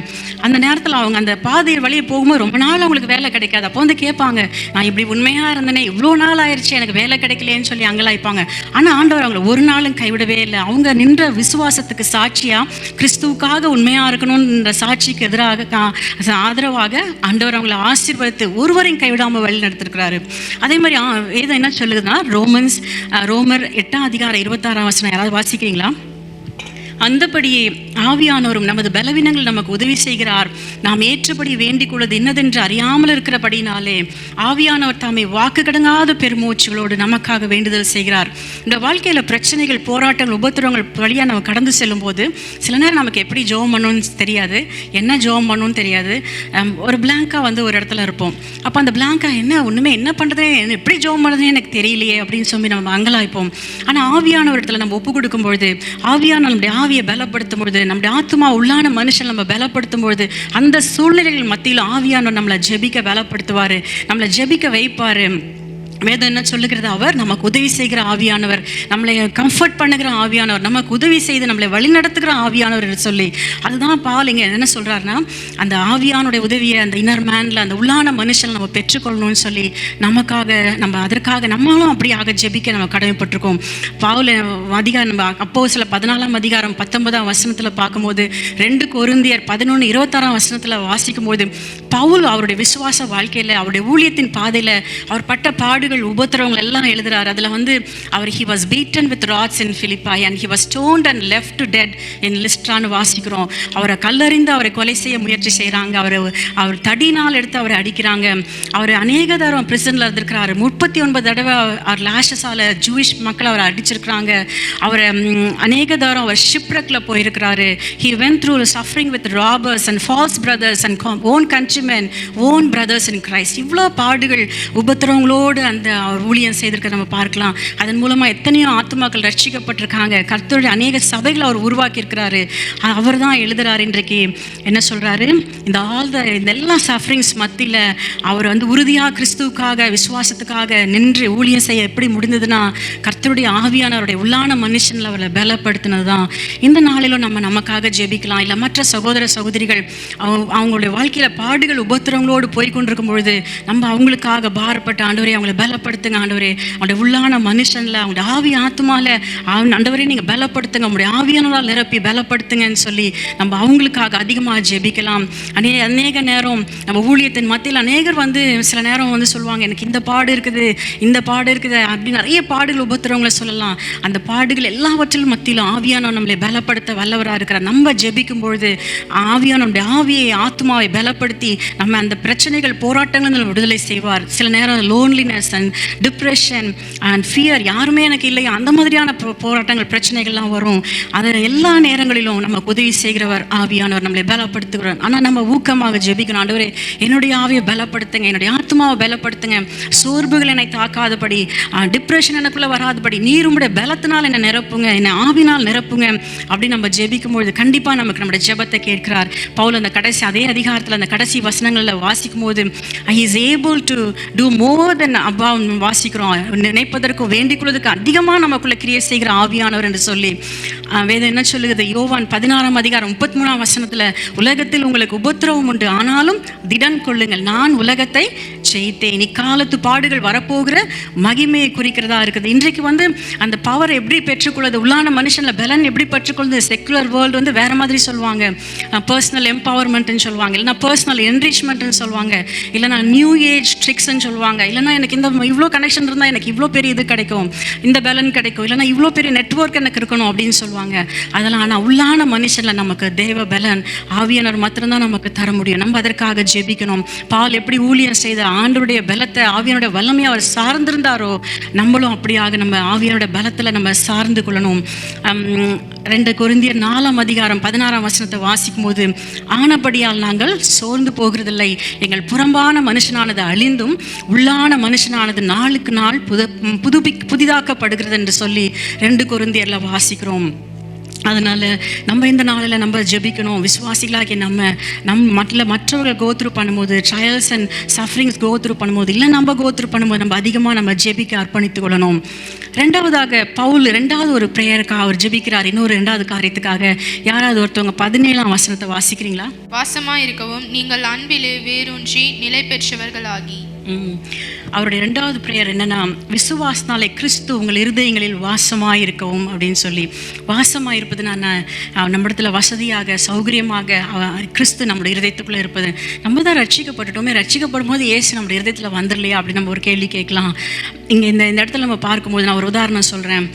அந்த நேரத்தில் அவங்க அந்த பாதை வழியை போகும்போது ரொம்ப நாள் அவங்களுக்கு வேலை கிடைக்காது. அப்போ வந்து கேட்பாங்க, நான் இப்படி உண்மையாக இருந்தேனே, இவ்வளோ நாள் ஆயிடுச்சு எனக்கு வேலை கிடைக்கலையேன்னு சொல்லி அங்கலாய்ப்பாங்க. ஆனால் ஆண்டவர் அவங்களை ஒரு நாளும் கைவிடவே இல்லை. அவங்க நின்ற விசுவாசத்துக்கு சாட்சியாக, கிறிஸ்துவுக்காக உண்மையாக இருக்கணும்ன்ற சாட்சிக்கு ஆதரவாக ஆண்டவர் அவங்களை ஆசீர்வதித்து ஒருவரையும் கைவிடாமல் வழி நடத்திருக்கிறாரு. அதே மாதிரி வேதம் என்ன சொல்லுதுன்னா, ரோமர் 8:26 யாராவது வாசிக்கிறீங்களா? அந்தபடியே ஆவியானவரும் நமது பலவீனங்கள் நமக்கு உதவி செய்கிறார். நாம் ஏற்றபடி வேண்டிக் கொள்வது இன்னதென்று அறியாமல் இருக்கிறபடினாலே ஆவியானவர் தாமே வாக்கு கடங்காத பெருமூச்சுகளோடு நமக்காக வேண்டுதல் செய்கிறார். இந்த வாழ்க்கையில் பிரச்சனைகள், போராட்டங்கள், உபத்திரவங்கள் வழியாக நம்ம கடந்து செல்லும் போது சில நேரம் நமக்கு எப்படி ஜெபம் பண்ணணும்னு தெரியாது, என்ன ஜெபம் பண்ணணும்னு தெரியாது. ஒரு பிளாங்காக வந்து ஒரு இடத்துல இருப்போம். அப்போ அந்த பிளாங்காக என்ன பண்ணுறதே, எப்படி ஜெபம் பண்ணுறதே எனக்கு தெரியலையே அப்படின்னு சொல்லி நம்ம அங்கலாய்ப்போம். ஆனால் ஆவியான இடத்துல நம்ம ஒப்பு கொடுக்கும் பொழுது, ஆவியான நம்முடைய ஆவியை பலப்படுத்தும் பொழுது, நம்முடைய ஆத்மா உள்ளான மனுஷன் நம்ம பலப்படுத்தும் பொழுது, அந்த சூழ்நிலைகள் மத்தியில் ஆவியானவர் நம்மளை ஜெபிக்க பலப்படுத்துவார், நம்மளை ஜெபிக்க வைப்பார். வேதம் என்ன சொல்லுகிறது? அவர் நமக்கு உதவி செய்கிற ஆவியானவர், நம்மளை கம்ஃபர்ட் பண்ணுகிற ஆவியானவர், நமக்கு உதவி செய்து நம்மளை வழிநடத்துகிற ஆவியானவர் என்று சொல்லி, அதுதான் பால் இங்கே என்ன சொல்கிறாருன்னா, அந்த ஆவியானுடைய உதவியை அந்த இன்னர் மேனில், அந்த உள்ளான மனுஷன் நம்ம பெற்றுக்கொள்ளணும்னு சொல்லி நமக்காக, நம்ம அதற்காக நம்மளும் அப்படியாக ஜெபிக்க நம்ம கடமைப்பட்டிருக்கோம். பவுல் அதிகாரம் நம்ம அப்போஸ்தலர் 14ஆம் அதிகாரம் 19ஆம் வசனத்தில் பார்க்கும்போது, 2 கொரிந்தியர் 11:26ஆம் வசனத்தில் வாசிக்கும்போது, பவுல் அவருடைய விசுவாச வாழ்க்கையில், அவருடைய ஊழியத்தின் பாதையில் அவர் பட்ட பாடுகள், உபத்திரவங்கள் எல்லாம் எழுதுறாரு. அதில் அவர் he was beaten with rods in Philippi and he was stoned and left to dead in Lystra வாசிக்கிறோம். அவரை கல்லறிந்து அவரை கொலை செய்ய முயற்சி செய்கிறாங்க. அவர் தடினால் எடுத்து அவரை அடிக்கிறாங்க. அவர் அநேக தரம் பிரிசனில் இருந்திருக்கிறாரு. 39 தடவை அவர் லேஷஸால் ஜூயிஷ் மக்கள் அவரை அடிச்சிருக்கிறாங்க. அவரை அநேக தரம் அவர் ஷிப்ரக்கில் போயிருக்கிறாரு. he went through suffering with robbers and false brothers and own countrymen, own brothers in Christ. இவ்வளோ பாடுகள் உபத்திரவங்களோடு அந்த அவர் ஊழியம் செய்திருக்க நம்ம பார்க்கலாம். அதன் மூலமாக எத்தனையோ ஆத்துமாக்கள் ரட்சிக்கப்பட்டிருக்காங்க. கர்த்தருடைய அநேக சபைகளை அவர் உருவாக்கி இருக்கிறாரு. அவர் தான் எழுதுறாரு. இன்றைக்கு என்ன சொல்றாரு? இந்த எல்லா சஃபரிங்ஸ் மத்தியில் அவர் உறுதியாக கிறிஸ்துவுக்காக, விசுவாசத்துக்காக நின்று ஊழியம் செய்ய எப்படி முடிந்ததுன்னா, கர்த்தருடைய ஆவியானவருடைய உள்ளான மனுஷனில் அவரை பலப்படுத்தினது தான். இந்த நாளிலும் நமக்காக ஜெபிக்கலாம். இல்லை மற்ற சகோதர சகோதரிகள் அவங்களுடைய வாழ்க்கையில் பாடுகள் உபத்திரங்களோடு போய்கொண்டிருக்கும் பொழுது நம்ம அவங்களுக்காக பாரப்பட்ட, ஆண்டவரே அவங்களை பலப்படுத்துங்க, ஆண்டவரே அவங்களுடைய உள்ளான மனுஷனில், அவங்களுடைய ஆவி ஆத்துமால ஆண்டவரே நீங்கள் பலப்படுத்துங்க, அவங்களுடைய ஆவியானவரால் நிரப்பி பலப்படுத்துங்கன்னு சொல்லி நம்ம அவங்களுக்காக அதிகமாக ஜெபிக்கலாம். அநேக நேரம் நம்ம ஊழியத்தின் மத்தியில் அநேகர் சில நேரம் சொல்லுவாங்க, எனக்கு இந்த பாடு இருக்குது, இந்த பாடு இருக்குது, அப்படி நிறைய பாடுகள் உபத்திரவங்களை சொல்லலாம். அந்த பாடுகள் எல்லாவற்றிலும் மத்தியிலும் ஆவியானவர் நம்மளை பலப்படுத்த வல்லவராக இருக்கிறார். நம்ம ஜெபிக்கும் பொழுது ஆவியானவருடைய ஆவியை ஆத்துமாவை பலப்படுத்தி நம்ம அந்த பிரச்சனைகள், போராட்டங்கள் விடுதலை செய்வார். சில நேரம் loneliness and depression and fear, யாருமே எனக்கு இல்லையா, அந்த மாதிரியான போராட்டங்கள், பிரச்சனைகள்லாம் வரும். அது எல்லா நேரங்களிலும் நமக்கு உதவி செய்கிறவர் ஆவியானவர், நம்மளை பலப்படுத்துகிறார். ஆனால் நம்ம ஊக்கமாக ஜெபிக்கணும். ஆண்டவரே என்னுடைய ஆவியை பலப்படுத்துங்க, என்னுடைய ஆத்மாவை பலப்படுத்துங்க, சோர்வுகள் என்னை தாக்காதபடி, டிப்ரெஷன் எனக்குள்ளே வராதபடி, நீர் உம்முடைய பலத்தினால் என்னை நிரப்புங்க, என்னை ஆவினால் நிரப்புங்க அப்படி நம்ம ஜெபிக்கும்பொழுது கண்டிப்பாக நம்முடைய ஜெபத்தை கேட்கிறார். பவுல் அந்த அதே அதிகாரத்தில் அந்த கடைசி வசனங்களில் வாசிக்கும் போது, he is able to do more than above வாசிக்கிறோம். நினைப்பதற்கும் வேண்டிக் கொள்வதற்கு அதிகமாக நமக்குள்ள கிரியை செய்கிற ஆவியானவர் என்று சொல்லி வேதம் என்ன சொல்லுகிறது? யோவான் 16ஆம் அதிகாரம் 33ஆம் வசனத்தில், உலகத்தில் உங்களுக்கு உபத்திரவம் உண்டு, ஆனாலும் திடன் கொள்ளுங்கள், நான் உலகத்தை ஜெயித்தேன். இக்காலத்து பாடுகள் வரப்போகிற மகிமையை குறிக்கிறதா இருக்குது. இன்றைக்கு அந்த பவர் எப்படி பெற்றுக்கொள்வது, உள்ளான மனுஷனில் பலன் எப்படி பெற்றுக்கொள்வது? செக்குலர் வேர்ல்டு வேற மாதிரி சொல்லுவாங்க, பர்சனல் எம்பவர்மெண்ட்னு சொல்லுவாங்க, இல்லைனா பர்சனல் என்ரிச்மெண்ட்னு சொல்லுவாங்க, இல்லைனா நியூ ஏஜ் ட்ரிக்ஸ்ன்னு சொல்லுவாங்க, இல்லைனா எனக்கு இவ்வளோ கனெக்ஷன் இருந்தால் எனக்கு இவ்வளோ பெரிய இது கிடைக்கும், இந்த பலன் கிடைக்கும், இல்லைனா இவ்வளோ பெரிய நெட்வொர்க் எனக்கு இருக்கணும் அப்படின்னு சொல்லுவாங்க. அதெல்லாம் ஆனால் உள்ளான மனுஷனில் நமக்கு தேவ பலன் ஆவியானவர் மாத்திரம்தான் நமக்கு தர முடியும். நம்ம அதற்காக ஜெபிக்கணும். பால் எப்படி ஊழியம் செய்த ஆண்டவருடைய பலத்தை, ஆவியானுடைய வல்லமையை அவர் சார்ந்திருந்தாரோ, நம்மளும் அப்படியாக நம்ம ஆவியானுடைய பலத்தில் நம்ம சார்ந்து கொள்ளணும். 2 கொரிந்தியர் 4ஆம் அதிகாரம் 16ஆம் வசனத்தை வாசிக்கும் போது, ஆனபடியால் நாங்கள் சோர்ந்து போகிறதில்லை, எங்கள் புறம்பான மனுஷனானது அழிந்தும் உள்ளான மனுஷனானது நாளுக்கு நாள் புதிதாக்கப்படுகிறது என்று சொல்லி 2 கொரிந்தியரில் வாசிக்கிறோம். அதனால் நம்ம இந்த நாளில் நம்ம ஜெபிக்கணும். விசுவாசிகளாகி மற்றவர்கள் கோத்ரூ பண்ணும்போது, ட்ரையல்ஸ் அண்ட் சஃபரிங்ஸ் கோத்ரூ பண்ணும்போது, இல்லை நம்ம கோத்ரூ பண்ணும்போது நம்ம அதிகமாக நம்ம ஜெபிக்க அர்ப்பணித்துக் கொள்ளணும். ரெண்டாவதாக பவுல் ஒரு ப்ரேயருக்காக அவர் ஜெபிக்கிறார். இன்னொரு 2வது காரியத்துக்காக யாராவது ஒருத்தவங்க 17ஆம் வசனத்தை வாசிக்கிறீங்களா? வாசமாக இருக்கவும் நீங்கள் அன்பிலே வேரூன்றி நிலை பெற்றவர்களாகி. அவருடைய 2வது ப்ரேயர் என்னன்னா, விசுவாசனாலே கிறிஸ்து உங்கள் இருதயங்களில் வாசமாக இருக்கவும் அப்படின்னு சொல்லி. வாசமாக இருப்பது நம்ம இடத்துல வசதியாக, சௌகரியமாக கிறிஸ்து நம்முடைய இருதயத்துக்குள்ளே இருப்பது. நம்ம தான் ரட்சிக்கப்பட்டுட்டோமே, ரட்சிக்கப்படும் போது ஏசு நம்முடைய இருதயத்தில் வந்துடலையா அப்படின்னு நம்ம ஒரு கேள்வி கேட்கலாம். இங்கே இந்த இடத்துல நம்ம பார்க்கும்போது நான் ஒரு உதாரணம் சொல்கிறேன்.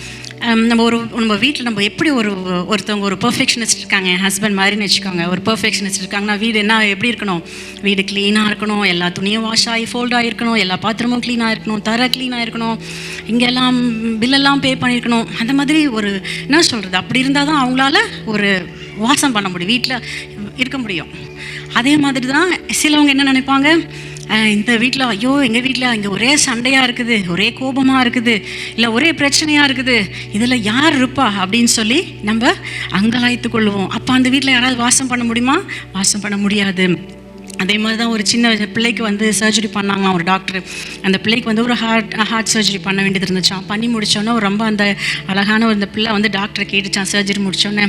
நம்ம வீட்டில் நம்ம எப்படி ஒருத்தவங்க ஒரு பெர்ஃபெக்ஷனிஸ்ட் இருக்காங்க, ஹஸ்பண்ட் மாதிரின்னு வச்சுக்கோங்க, ஒரு பெர்ஃபெக்ஷனிஸ்ட் இருக்காங்கன்னா வீடு எப்படி இருக்கணும்? வீடு க்ளீனாக இருக்கணும், எல்லா துணியும் வாஷ் ஆகி ஃபோல்டாக இருக்கணும், எல்லா பாத்திரமும் க்ளீனாக இருக்கணும், தர க்ளீனாக இருக்கணும், இங்கெல்லாம் பில்லெல்லாம் பே பண்ணியிருக்கணும். அந்த மாதிரி என்ன சொல்கிறது, அப்படி இருந்தால் தான் அவங்களால ஒரு வாசம் பண்ண முடியும், வீட்டில் இருக்க முடியும். அதே மாதிரி தான் சிலவங்க என்ன நினைப்பாங்க, இந்த வீட்டில் ஐயோ எங்கள் வீட்டில் இங்கே ஒரே சண்டையாக இருக்குது, ஒரே கோபமாக இருக்குது, இல்லை ஒரே பிரச்சனையாக இருக்குது, இதில் யார் இருப்பா அப்படின்னு சொல்லி நம்ம அங்கலாய்த்து கொள்வோம். அப்போ அந்த வீட்டில் யாராவது வாசம் பண்ண முடியுமா? வாசம் பண்ண முடியாது. அதே மாதிரி தான் ஒரு சின்ன பிள்ளைக்கு வந்து சர்ஜரி பண்ணாங்களாம் ஒரு டாக்டர். அந்த பிள்ளைக்கு வந்து ஒரு ஹார்ட் சர்ஜரி பண்ண வேண்டியது இருந்துச்சான். பண்ணி முடித்தோன்னே ரொம்ப அந்த அழகான ஒரு இந்த பிள்ளை வந்து டாக்டரை கேட்டுச்சான். சர்ஜரி முடித்தோன்னே,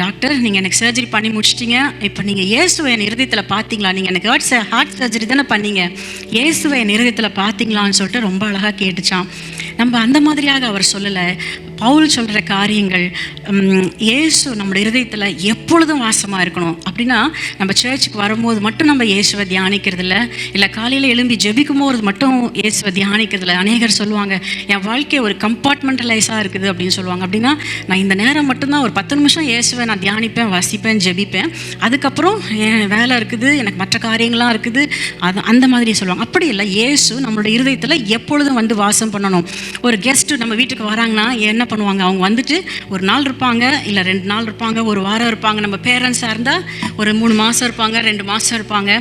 டாக்டர் நீங்கள் எனக்கு சர்ஜரி பண்ணி முடிச்சிட்டிங்க, இப்போ நீங்கள் இயேசுவை என் இருதயத்தில் பார்த்தீங்களா? நீங்கள் எனக்கு ஹார்ட் சர்ஜரி தானே பண்ணீங்க, இயேசுவை என் இருதயத்தில் பார்த்தீங்களான்னு சொல்லிட்டு ரொம்ப அழகாக கேட்டுச்சான். நம்ம அந்த மாதிரியாக அவர் சொல்லலை. பவுல் சொல்கிற காரியங்கள், இயேசு நம்முடைய இருதயத்தில் எப்பொழுதும் வாசமாக இருக்கணும். அப்படின்னா நம்ம சர்ச்சுக்கு வரும்போது மட்டும் நம்ம இயேசுவை தியானிக்கிறதில்ல, இல்லை காலையில் எழும்பி ஜெபிக்கும் போது மட்டும் இயேசுவை தியானிக்கிறதில்ல. அநேகர் சொல்லுவாங்க, என் வாழ்க்கை ஒரு கம்பார்ட்மெண்டலைஸாக இருக்குது அப்படின்னு சொல்லுவாங்க. அப்படின்னா நான் இந்த நேரம் மட்டும்தான் ஒரு 10 நிமிஷம் இயேசுவை நான் தியானிப்பேன், வசிப்பேன், ஜெபிப்பேன், அதுக்கப்புறம் என் வேலை இருக்குது, எனக்கு மற்ற காரியங்கள்லாம் இருக்குது, அந்த மாதிரி சொல்லுவாங்க. அப்படி இல்லை, இயேசு நம்மளுடைய இருதயத்தில் எப்பொழுதும் வந்து வாசம் பண்ணணும். ஒரு கெஸ்ட்டு நம்ம வீட்டுக்கு வராங்கன்னா என்ன பண்ணுவாங்க, அவங்க வந்துட்டு ஒரு நாள் இருப்பாங்க, இல்லை 2 நாள் இருப்பாங்க, ஒரு வாரம் இருப்பாங்க. நம்ம பேரண்ட்ஸாக இருந்தால் ஒரு 3 மாதம் இருப்பாங்க, 2 மாதம் இருப்பாங்க.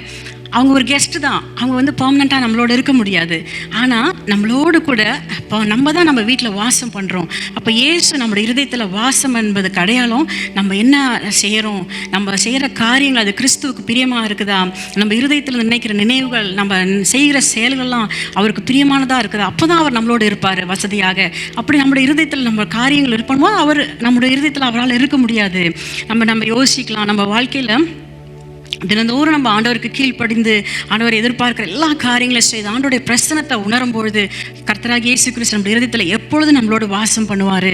அவங்க ஒரு கெஸ்ட்டு தான், அவங்க வந்து பெர்மனெண்ட்டாக நம்மளோட இருக்க முடியாது. ஆனால் நம்மளோடு கூட இப்போ நம்ம தான் நம்ம வீட்டில் வாசம் பண்ணுறோம். அப்போ இயேசு நம்மளோட இருதயத்தில் வாசம் என்பதுக்கு அடையாளம் நம்ம என்ன செய்கிறோம், நம்ம செய்கிற காரியங்கள் அது கிறிஸ்துவுக்கு பிரியமாக இருக்குதா, நம்ம இருதயத்தில் நினைக்கிற நினைவுகள், நம்ம செய்கிற செயல்கள்லாம் அவருக்கு பிரியமானதாக இருக்குதா, அப்போ தான் அவர் நம்மளோடு இருப்பார் வசதியாக. அப்படி நம்மளுடைய இருதயத்தில் நம்ம காரியங்கள் இருப்போம், அவர் நம்மளுடைய இருதயத்தில் அவரால் இருக்க முடியாது. நம்ம யோசிக்கலாம், நம்ம வாழ்க்கையில் தினந்தோறும் நம்ம ஆண்டவருக்கு கீழ்ப்படிந்து ஆண்டவர் எதிர்பார்க்கிற எல்லா காரியங்களையும் செய்து ஆண்டோடைய பிரசனத்தை உணரும் பொழுது கர்த்தராகிய இயேசு கிறிஸ்து நம்ம இருதயத்தில் எப்பொழுது நம்மளோட வாசம் பண்ணுவார்.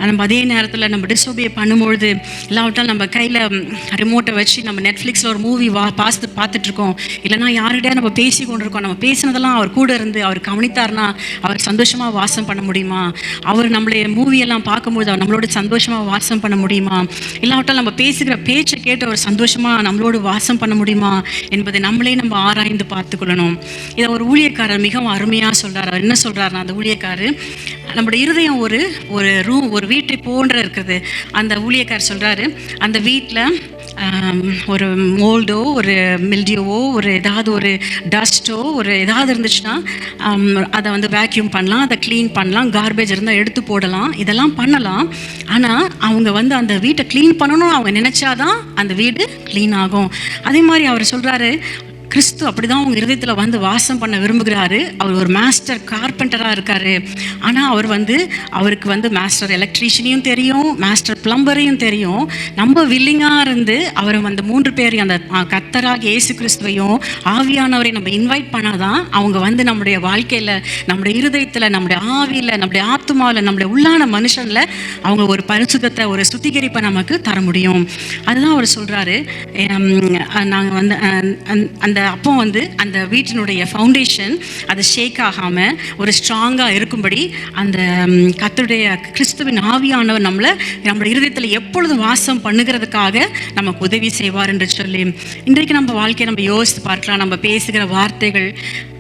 நம்ம அதே நேரத்தில் நம்ம டிஸ்ஓபே பண்ணும்பொழுது இல்லாவிட்டால் நம்ம கையில் ரிமோட்டை வச்சு நம்ம நெட்ஃப்ளிக்ஸில் ஒரு மூவி பார்த்துட்ருக்கோம், இல்லைனா யார்கிட்டயா நம்ம பேசி கொண்டிருக்கோம், நம்ம பேசினதெல்லாம் அவர் கூட இருந்து அவர் கவனித்தார்னா அவர் சந்தோஷமாக வாசம் பண்ண முடியுமா? அவர் நம்மளுடைய மூவியெல்லாம் பார்க்கும்போது அவர் நம்மளோட சந்தோஷமாக வாசம் பண்ண முடியுமா? இல்லாவிட்டால் நம்ம பேசுகிற பேச்சை கேட்டு அவர் சந்தோஷமாக நம்மளோட வாசம் பண்ண முடியுமா என்பதை நம்மளே நம்ம ஆராய்ந்து பார்த்துக்கொள்ளணும். இதை ஒரு ஊழியக்காரர் மிகவும் அருமையாக சொல்கிறார். அவர் என்ன சொல்கிறாருன்னா, அந்த ஊழியக்காரர், நம்முடைய இருதயம் ஒரு ரூம், ஒரு வீட்டை போன்ற இருக்குது. அந்த ஊழியக்காரர் சொல்கிறாரு, அந்த வீட்டில் ஒரு மோல்டோ, ஒரு மில்டியோவோ, ஏதாவது ஒரு டஸ்ட்டோ, ஏதாவது இருந்துச்சுன்னா அதை வந்து வேக்யூம் பண்ணலாம், அதை க்ளீன் பண்ணலாம், கார்பேஜ் இருந்தால் எடுத்து போடலாம், இதெல்லாம் பண்ணலாம். ஆனால் அவங்க வந்து அந்த வீட்டை க்ளீன் பண்ணணும் அவங்க நினச்சாதான் அந்த வீடு க்ளீன் ஆகும். அதே மாதிரி அவர் சொல்கிறாரு, கிறிஸ்து அப்படி தான் அவங்க இருதயத்தில் வந்து வாசம் பண்ண விரும்புகிறாரு. அவர் ஒரு மாஸ்டர் கார்பெண்டராக இருக்கார். ஆனால் அவருக்கு வந்து மாஸ்டர் எலக்ட்ரீஷியனையும் தெரியும், மாஸ்டர் பிளம்பரையும் தெரியும். நம்ம வில்லிங்காக இருந்து அவர் அந்த 3 பேரையும், அந்த கர்த்தராகிய இயேசு கிறிஸ்துவையும் ஆவியானவரை நம்ம இன்வைட் பண்ணாதான் அவங்க வந்து நம்முடைய வாழ்க்கையில், நம்முடைய இருதயத்தில், நம்முடைய ஆவியில், நம்முடைய ஆத்மாவில், நம்முடைய உள்ளான மனுஷனில் அவங்க ஒரு பரிசுத்தத்தை, ஒரு சுத்திகரிப்பை நமக்கு தர முடியும். அதுதான் அவர் சொல்கிறாரு. நாங்கள் வந்து அந்த அப்போ வந்து அந்த வீட்டினுடைய ஃபவுண்டேஷன் அது ஷேக் ஆகாமல் ஒரு ஸ்ட்ராங்காக இருக்கும்படி அந்த கர்த்தருடைய கிறிஸ்துவின் ஆவியானவர் நம்மளோட இருதயத்தில் எப்பொழுதும் வாசம் பண்ணுகிறதுக்காக நமக்கு உதவி செய்வார் என்று சொல்லி, இன்றைக்கு நம்ம வாழ்க்கையை நம்ம யோசித்து பார்க்கலாம். நம்ம பேசுகிற வார்த்தைகள்,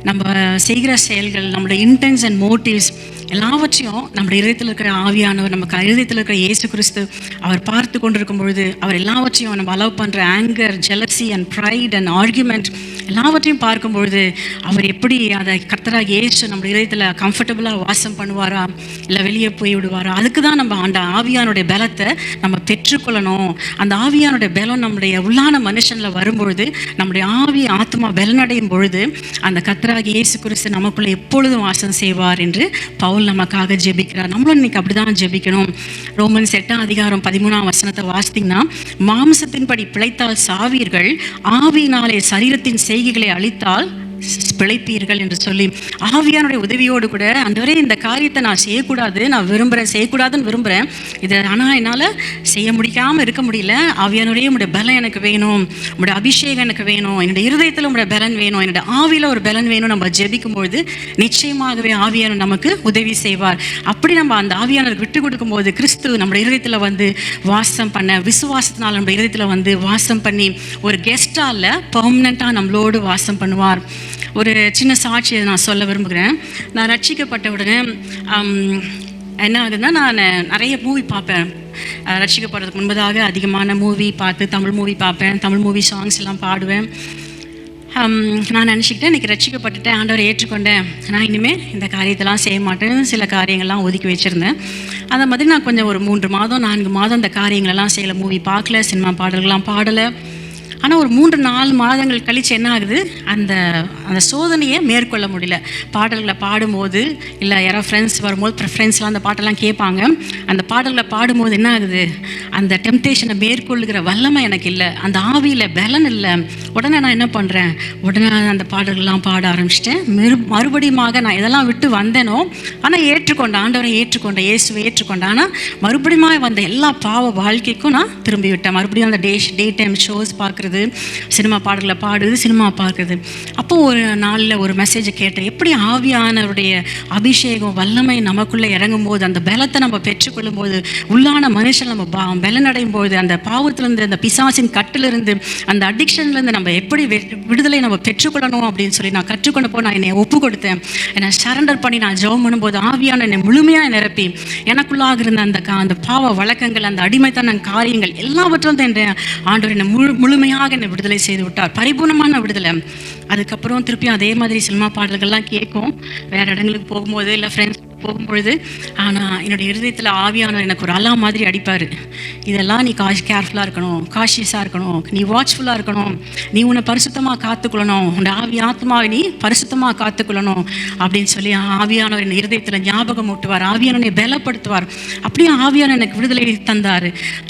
நம்ம செய்கிற செயல்கள், நம்மளோட இன்டென்ஸ் அண்ட் மோட்டிவ்ஸ் எல்லாவற்றையும் நம்முடைய இருதயத்தில் இருக்கிற ஆவியானவர், நமக்கு இருதயத்தில் இருக்கிற இயேசு கிறிஸ்து அவர் பார்த்து கொண்டிருக்கும் பொழுது அவர் எல்லாவற்றையும் நம்ம அலோவ் பண்ணுற anger, jealousy and pride and argument எல்லாவற்றையும் பார்க்கும் பொழுது அவர் எப்படி அதை கர்த்தராகிய இயேசு நம்ம இதயத்தில் கம்ஃபர்டபுளாக வாசம் பண்ணுவாரா, இல்லை வெளியே போய் விடுவாரா? அதுக்கு தான் நம்ம அந்த ஆவியானுடைய பலத்தை நம்ம பெற்றுக்கொள்ளணும். அந்த ஆவியானுடைய பலம் நம்முடைய உள்ளான மனுஷனில் வரும்பொழுது, நம்முடைய ஆவி ஆத்மா பலனடையும் பொழுது அந்த கர்த்தராகிய இயேசு கிறிஸ்து நமக்குள்ளே எப்பொழுதும் வாசம் செய்வார் என்று பவுல் நமக்காக ஜெபிக்கிறார். நம்மளும் இன்னைக்கு அப்படி தான் ஜெபிக்கணும். ரோமன்ஸ் 8:13 வாசித்தீங்கன்னா, மாம்சத்தின்படி பிழைத்தால் சாவீர்கள், ஆவியினாலே சரீரத்தின் செய்கைகளை அழித்தால் பிழைப்பீர்கள் என்று சொல்லி, ஆவியானுடைய உதவியோடு கூட ஆண்டவரே இந்த காரியத்தை நான் செய்யக்கூடாது, நான் செய்யக்கூடாதுன்னு விரும்புகிறேன், இதை ஆனால் என்னால் செய்ய முடியாமல் இருக்க முடியல, ஆவியானுடைய உடைய பலம் எனக்கு வேணும், உங்களுடைய அபிஷேகம் எனக்கு வேணும், என்னுடைய இருதயத்தில் உங்களுடைய பலன் வேணும், என்னுடைய ஆவியில் ஒரு பலன் வேணும். நம்ம ஜெபிக்கும்பொழுது நிச்சயமாகவே ஆவியானவர் நமக்கு உதவி செய்வார். அப்படி நம்ம அந்த ஆவியானவருக்கு விட்டு கொடுக்கும்போது கிறிஸ்து நம்முடைய இருதயத்தில் வந்து வாசம் பண்ண, விசுவாசத்தினால் நம்ம இருதயத்தில் வந்து வாசம் பண்ணி ஒரு கெஸ்டால் பெர்மனண்ட்டாக நம்மளோடு வாசம் பண்ணுவார். ஒரு சின்ன சாட்சியை நான் சொல்ல விரும்புகிறேன். நான் ரட்சிக்கப்பட்ட உடனே என்ன ஆகுதுன்னா, நான் நிறைய மூவி பார்ப்பேன். ரட்சிக்கப்படுறதுக்கு முன்பதாக அதிகமான மூவி பார்த்து, தமிழ் மூவி பார்ப்பேன், தமிழ் மூவி சாங்ஸ் எல்லாம் பாடுவேன். நான் நினச்சிக்கிட்டேன், இன்றைக்கி ரட்சிக்கப்பட்டுட்டேன், ஆண்டவரை ஏற்றுக்கொண்டேன், நான் இனிமேல் இந்த காரியத்தெல்லாம் செய்ய மாட்டேன்னு சில காரியங்கள்லாம் ஒதுக்கி வச்சுருந்தேன். அதை மாதிரி நான் கொஞ்சம் ஒரு 3 மாதம் 4 மாதம் இந்த காரியங்களெல்லாம் செய்யலை, மூவி பார்க்கல, சினிமா பாடல்கள்லாம் பாடலை. ஆனால் ஒரு 3-4 மாதங்கள் கழித்து என்ன ஆகுது, அந்த அந்த சோதனையை மேற்கொள்ள முடியல. பாடல்களை பாடும்போது இல்லை யாராவது ஃப்ரெண்ட்ஸ் வரும்போது ஃப்ரெண்ட்ஸ்லாம் அந்த பாட்டெல்லாம் கேட்பாங்க. அந்த பாடல்களை பாடும்போது என்ன ஆகுது, அந்த டெம்டேஷனை மேற்கொள்ளுகிற வல்லமை எனக்கு இல்லை, அந்த ஆவியில் பலன் இல்லை. உடனே நான் என்ன பண்ணுறேன், உடனே அந்த பாடல்கள்லாம் பாட ஆரம்பிச்சிட்டேன். மறுபடியும் நான் இதெல்லாம் விட்டு வந்தேனோ, ஆனால் ஏற்றுக்கொண்டேன், ஆண்டவரை ஏற்றுக்கொண்டேன், இயேசுவை ஏற்றுக்கொண்டேன். ஆனால் மறுபடியும் வந்த எல்லா பாவ வாழ்க்கைக்கும் நான் திரும்பி விட்டேன். மறுபடியும் அந்த டே டைம் ஷோஸ் பார்க்குறது, சினிமா பாடல்களை பாடுறது, சினிமா பார்க்குறது. அப்போ ஒரு நாளில் ஒரு மெசேஜை கேட்டேன், எப்படி ஆவியானவருடைய அபிஷேகம் வல்லமை நமக்குள்ளே இறங்கும் போது, அந்த பலத்தை நம்ம பெற்றுக்கொள்ளும் போது, உள்ளான மனுஷன் நம்ம பலனடையும் போது, அந்த பாவத்திலிருந்து, அந்த பிசாசின் கட்டிலிருந்து, அந்த அடிக்ஷன்லேருந்து நம்ம எப்படி விடுதலை நம்ம பெற்றுக்கொள்ளணும் அப்படின்னு சொல்லி நான் கற்றுக்கொண்டப்போ நான் என்னை ஒப்பு கொடுத்தேன். என்னை சரண்டர் பண்ணி நான் ஜெபம் பண்ணும்போது ஆவியான என்னை முழுமையாக நிரப்பி எனக்குள்ளாக இருந்த அந்த பாவ வழக்கங்கள், அந்த அடிமைத்தன காரியங்கள் எல்லாவற்றும் ஆண்டவர் என்னை முழுமையாக என்னை விடுதலை செய்து விட்டார். பரிபூர்ணமான விடுதலை. அதுக்கப்புறம் திருப்பியும் அதே மாதிரி சினிமா பாடல்கள்லாம் கேட்கும் வேறு இடங்களுக்கு போகும்போது, இல்லை ஃப்ரெண்ட்ஸ் போகும்பொழுது. ஆனால் என்னுடைய இருதயத்தில் ஆவியானவர் எனக்கு ஒரு அலாம் மாதிரி அடிப்பார். இதெல்லாம் நீ கேர்ஃபுல்லாக இருக்கணும், காஷியஸாக இருக்கணும், நீ வாட்ச்ஃபுல்லாக இருக்கணும், நீ உன்னை பரிசுத்தமாக காத்துக்கொள்ளணும், உன் ஆத்மாவை நீ பரிசுத்தமாக காத்துக்கொள்ளணும் அப்படின்னு சொல்லி ஆவியானவர் என் இருதயத்தில் ஞாபகம் ஊட்டுவார். ஆவியானவனை பலப்படுத்துவார். அப்படியே ஆவியான எனக்கு விடுதலை தந்தார்.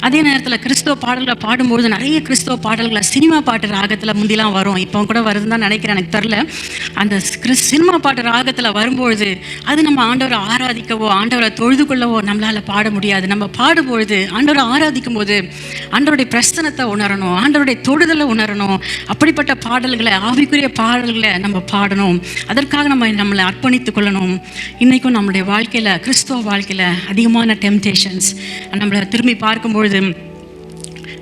அதே நேரத்தில் கிறிஸ்தவ பாடல்களை பாடும்போது நிறைய கிறிஸ்தவ பாடல்களை சினிமா பாட்டு ராகத்தில் முந்திலாம் வரும், இப்போ கூட வருதுன்னு தான் நினைக்கிறேன், எனக்கு தெரில. அந்த சினிமா பாட்டு ராகத்தில் வரும்பொழுது அது நம்ம ஆண்டவரை ஆராதிக்கவோ ஆண்டவரை தொழுது கொள்ளவோ நம்மளால் பாட முடியாது. நம்ம பாடும்பொழுது, ஆண்டவரை ஆராதிக்கும் போது ஆண்டவருடைய பிரசன்னத்தை உணரணும், ஆண்டவருடைய தொடுதலை உணரணும். அப்படிப்பட்ட பாடல்களை, ஆவிக்குரிய பாடல்களை நம்ம பாடணும். அதற்காக நம்மளை அர்ப்பணித்துக் கொள்ளணும். இன்றைக்கும் நம்மளுடைய வாழ்க்கையில், கிறிஸ்துவ வாழ்க்கையில் அதிகமான டெம்டேஷன்ஸ் நம்மளை திரும்பி பார்க்கும்பொழுது,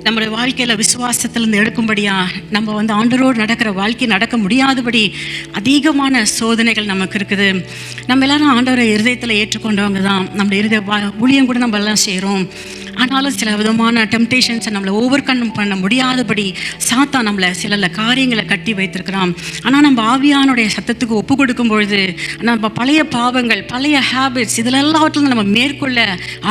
நம்மளுடைய வாழ்க்கையில் விசுவாசத்திலேருந்து எடுக்கும்படியா, நம்ம ஆண்டவரோடு நடக்கிற வாழ்க்கை நடக்க முடியாதபடி அதிகமான சோதனைகள் நமக்கு இருக்குது. நம்ம எல்லாரும் ஆண்டவரை இருதயத்தில் ஏற்றுக்கொண்டவங்க தான். நம்மளுடைய ஊழியம் கூட நம்ம எல்லாம் செய்கிறோம். ஆனாலும் சில விதமான டெம்டேஷன்ஸை நம்மளை ஓவர் கம் பண்ண முடியாதபடி சாத்தான் நம்மளை சில காரியங்களை கட்டி வைத்திருக்கிறான். ஆனால் நம்ம ஆவியானுடைய சத்தத்துக்கு ஒப்பு கொடுக்கும் பொழுது, நம்ம பழைய பாவங்கள், பழைய ஹேபிட்ஸ், இதில் எல்லாவற்றிலும் நம்ம மேற்கொள்ள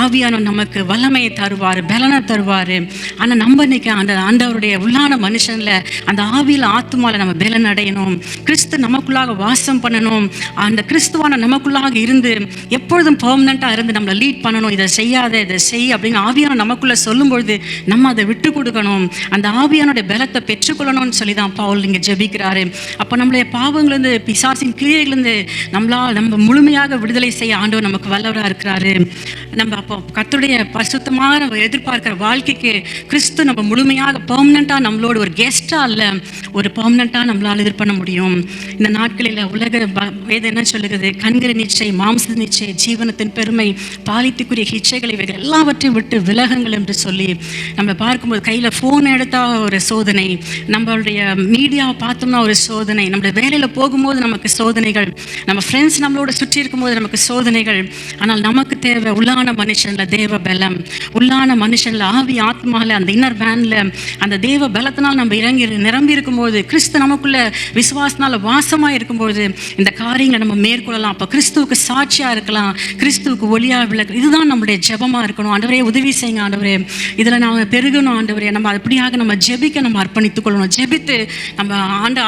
ஆவியானவர் நமக்கு வல்லமையை தருவார், பலனை தருவார். ஆனால் நம்ம இன்னைக்கு அந்த ஆண்டவருடைய உள்ளான மனுஷனில், அந்த ஆவியில் ஆத்மாவில் நம்ம பலன் அடையணும். கிறிஸ்து நமக்குள்ளாக வாசம் பண்ணணும். அந்த கிறிஸ்துவான நமக்குள்ளாக இருந்து எப்பொழுதும் பெர்மனண்ட்டாக இருந்து நம்மளை லீட் பண்ணணும். இதை செய்யாத, இதை செய் அப்படின்னு ஆவியான நமக்குள்ள சொல்லும்பொழுது நம்ம அதை விட்டு கொடுக்கணும். அந்த ஆவியானுடைய பலத்தை பெற்றுக்கொள்ளணும்னு சொல்லி தான் பவுல் இங்கே ஜெபிக்கிறாரு. அப்போ நம்மளுடைய பாவங்கள்லேருந்து, பிசாசின் கிரியைகளிலிருந்து நம்ம முழுமையாக விடுதலை செய்ய ஆண்டவர் நமக்கு வல்லவராக இருக்கிறாரு. நம்ம அப்போ கர்த்தருடைய பரிசுத்தமாக நம்ம எதிர்பார்க்கிற வாழ்க்கைக்கு கிறிஸ்து நம்ம முழுமையாக பெர்மனண்ட்டாக நம்மளோட ஒரு கெஸ்ட்டாக இல்லை, ஒரு பெர்மனண்ட்டாக நம்மளால் இது பண்ண முடியும். இந்த நாட்களில் உலக வேதம் என்ன சொல்லுகிறது, கண்கிற நிச்சை, மாம்ச நிச்சை, ஜீவனத்தின் பெருமை, பாலித்துக்குரிய இச்சைகளை இவைகள் எல்லாவற்றையும் விட்டு விலகுங்கள் என்று சொல்லி நம்ம பார்க்கும்போது, கையில் ஃபோன் எடுத்தால் ஒரு சோதனை, நம்மளுடைய மீடியாவை பார்த்தோம்னா ஒரு சோதனை, நம்மளுடைய வேலையில் போகும்போது நமக்கு சோதனைகள், நம்ம ஃப்ரெண்ட்ஸ் நம்மளோட சுற்றி இருக்கும்போது நமக்கு சோதனைகள். ஆனால் நமக்கு தேவை உள்ளான மனுஷனில் தேவ பலம், உள்ளான மனுஷனில் ஆவி ஆத்மாவில், அந்த இன்னர் மேனில் அந்த தேவ பலத்தினால் நம்ம நிரம்பி இருக்கும்போது, கிறிஸ்து நமக்குள்ள விசுவாசனால் வாசமாக இருக்கும்போது இந்த காரியங்களை நம்ம மேற்கொள்ளலாம். அப்போ கிறிஸ்துவுக்கு சாட்சியாக இருக்கலாம், கிறிஸ்துவுக்கு ஒளியாக விளக்கு. இதுதான் நம்முடைய ஜெபமாக இருக்கணும். ஆண்டவரே உதவி செய்யுங்க ஆண்டவரே, இதில் நாம் பெருகணும் ஆண்டவரே. நம்ம அப்படியாக நம்ம ஜெபிக்க நம்ம அர்ப்பணித்துக் கொள்ளணும். ஜெபித்து நம்ம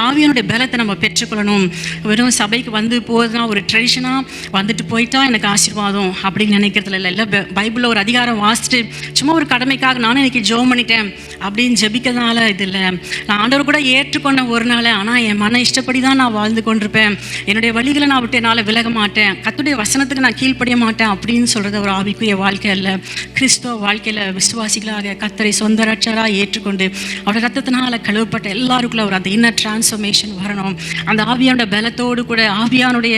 ஆவியானுடைய பலத்தை நம்ம பெற்றுக்கொள்ளணும். வெறும் சபைக்கு போதுதான் ஒரு ட்ரெடிஷனாக வந்துட்டு போயிட்டா எனக்கு ஆசீர்வாதம் அப்படின்னு நினைக்கிறதுல இல்லை. பைபிளில் ஒரு அதிகாரம் வாசிட்டு சும்மா ஒரு கடமைக்காக நானும் இன்னைக்கு ஜெபம் பண்ணிட்டேன் அப்படின்னு ஜெபிக்கிறதுனால இது இல்லை. நான் ஆண்டவர் கூட ஏற்றுக்கொண்ட ஒரு நாள், ஆனால் என் மன இஷ்டப்படி தான் நான் வாழ்ந்து கொண்டிருப்பேன், என்னுடைய வழிகளை நான் விட்டு என்னால் விலக மாட்டேன், கர்த்தருடைய வசனத்துக்கு நான் கீழ்ப்படிய மாட்டேன் அப்படின்னு சொல்கிறது ஒரு ஆவிக்குரிய வாழ்க்கை அல்ல. கிறிஸ்துவ வாழ்க்கையில் விசுவாசிகளாக கர்த்தரை சொந்த ரட்சகராக ஏற்றுக்கொண்டு அவருடைய ரத்தத்தினால் கழுவப்பட்ட எல்லாருக்குள்ள ஒரு அந்த இன்னர் டிரான்ஸ்ஃபர்மேஷன் வரணும். அந்த ஆவியானுடைய பலத்தோடு கூட, ஆவியானுடைய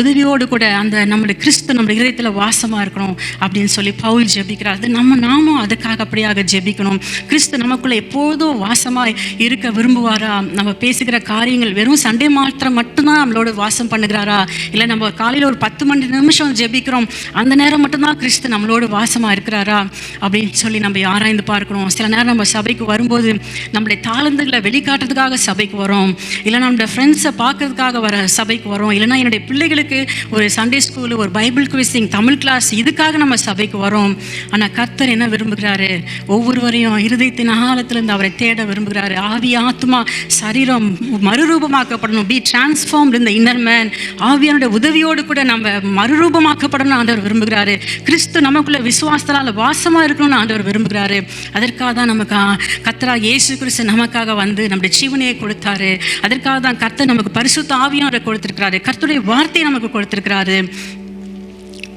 உதவியோடு கூட அந்த நம்முடைய கிறிஸ்து நம்ம இதயத்தில் வாசமாக இருக்கணும் அப்படின்னு சொல்லி பவுல் ஜெபிக்கிறார். அது நாமும் அதுக்காக அப்படியாக ஜெபிக்கணும். கிறிஸ்து நமக்குள்ள எப்போதும் வாசமாக இருக்க விரும்புவாரா? நம்ம பேசுகிற காரியங்கள் வெறும் சண்டே மாத்திரம் மட்டும்தான் நம்மளோட வாசம் பண்ணுகிறாரா? இல்லை நம்ம காலையில் ஒரு 10 மணி நிமிஷம் ஜெபிக்கிறோம், அந்த நேரம் மட்டும்தான் கிறிஸ்து நம்மளோட வாசமாக இருக்கிறாரா? அப்படின்னு சொல்லி நம்ம ஆராய்ந்து பார்க்கணும். சில நேரம் நம்ம சபைக்கு வரும்போது நம்மளுடைய தாளந்துகளை வெளிக்காட்டுறதுக்காக சபைக்கு வரோம், இல்லைனா நம்மளுடைய ஃப்ரெண்ட்ஸை பார்க்கறதுக்காக வர சபைக்கு வரோம், இல்லைனா என்னுடைய பிள்ளைகளுக்கு ஒரு சண்டே ஸ்கூலு, ஒரு பைபிள் குவிசிங், தமிழ் கிளாஸ், இதுக்காக நம்ம சபைக்கு வரோம். ஆனால் கர்த்தர் என்ன விரும்புகிறாரு? ஒவ்வொருவரையும் இருதயத்தின் ஆழத்திலிருந்து அவரை தேட விரும்புகிறாரு. ஆவி, ஆத்மா, சரீரம் மறுரூபமாக்கப்படணும். பி டிரான்ஸ்ஃபார்ம்டு இந்த இன்னர் மேன். ஆவியானுடைய உதவியோடு கூட நம்ம மறுரூபமாக்கப்படணும் ஆண்டவர் விரும்புகிறாரு. கிறிஸ்து நமக்குள்ள விசுவாசத்தால் வாசமாக இருக்கணும்னு ஆண்டவர் விரும்புகிறாரு. அதற்காக தான் நமக்கு கர்த்தராகிய இயேசு கிறிஸ்து நமக்காக வந்து நம்முடைய ஜீவனையை கொடுத்தாரு. அதற்காக தான் கர்த்தர் நமக்கு பரிசுத்த ஆவியானவரை கொடுத்திருக்கிறாரு. கர்த்தருடைய வார்த்தையை நமக்கு கொடுத்திருக்கிறாரு.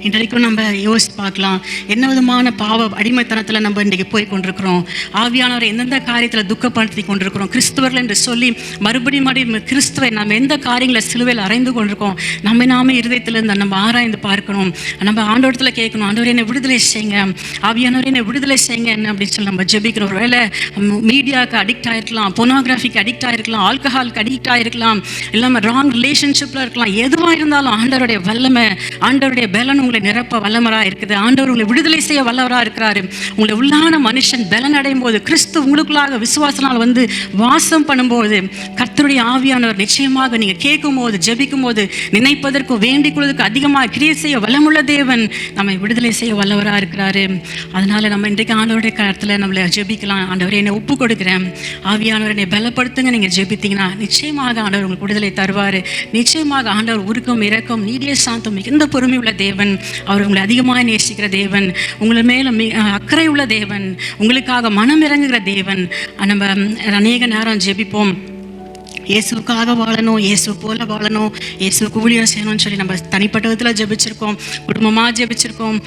இன்றைக்கும் நம்ம யோசித்து பார்க்கலாம், என்ன விதமான பாவ அடிமைத்தனத்தில் நம்ம இன்றைக்கி போய் கொண்டிருக்கிறோம். ஆவியானவரை எந்தெந்த காரியத்தில் துக்கப்படுத்தி கொண்டிருக்கிறோம். கிறிஸ்துவர்கள் என்று சொல்லி மறுபடியும் கிறிஸ்துவை நம்ம எந்த காரியங்களை சிலுவையில் அறைந்து கொண்டிருக்கோம். நாம இருதயத்திலிருந்து நம்ம ஆராய்ந்து பார்க்கணும். நம்ம ஆண்டவரத்தில் கேட்கணும், ஆண்டவரை என்னை விடுதலை செய்யுங்க, ஆவியானவரை என்னை விடுதலை செய்யுங்க என்ன அப்படின்னு சொல்லி நம்ம ஜெபிக்கிறோம். ஒரு வேளை மீடியாவுக்கு அடிக்ட் ஆகிருக்கலாம், பொனோகிராஃபிக்கு அடிக்ட் ஆகிருக்கலாம், ஆல்கஹாலுக்கு அடிக்ட் ஆகிருக்கலாம், இல்லாமல் ராங் ரிலேஷன்ஷிப்பில் இருக்கலாம். எதுவாக இருந்தாலும் ஆண்டவருடைய வல்லமை, ஆண்டவருடைய பலன் உங்களை நிரப்ப வல்லவராக இருக்குது. ஆண்டவர் உங்களை விடுதலை செய்ய வல்லவராக இருக்கிறாரு. உங்களை உள்ளான மனுஷன் பலன் அடையும் போது, கிறிஸ்து உங்களுக்குள்ளாக விசுவாசனால் வந்து வாசம் பண்ணும்போது, கர்த்தருடைய ஆவியானவர் நிச்சயமாக நீங்கள் கேட்கும் போது, ஜெபிக்கும் போது, நினைப்பதற்கும் வேண்டிக் கொள்வதற்கு அதிகமாக கிரியை செய்ய வல்லமுள்ள தேவன் நம்மை விடுதலை செய்ய வல்லவராக இருக்கிறாரு. அதனால நம்ம இன்றைக்கு ஆண்டவருடைய கருத்தில் நம்மளை ஜெபிக்கலாம். ஆண்டவரை என்னை ஒப்பு கொடுக்குறேன், ஆவியானவர் என்னை பலப்படுத்துங்க. நீங்கள் ஜெபித்தீங்கன்னா நிச்சயமாக ஆண்டவர் உங்களுக்கு விடுதலை தருவார். நிச்சயமாக ஆண்டவர் உருக்கம், இரக்கம், நீடிய சாந்தம், மிகுந்த பொறுமை உள்ள தேவன். அவர் உங்களை அதிகமாக நேசிக்கிற தேவன், உங்களை மேலே அக்கறை உள்ள தேவன், உங்களுக்காக மனம் இறங்குகிற தேவன். நம்ம அநேக நேரம் ஜெபிப்போம், இயேசுக்காக வாழணும், இயேசு போல வாழணும், இயேசுக்கு ஊழியம் செய்யணும்னு சொல்லி நம்ம தனிப்பட்ட விதத்தில் ஜெபிச்சிருக்கோம், குடும்பமாக ஜெபிச்சிருக்கோம்,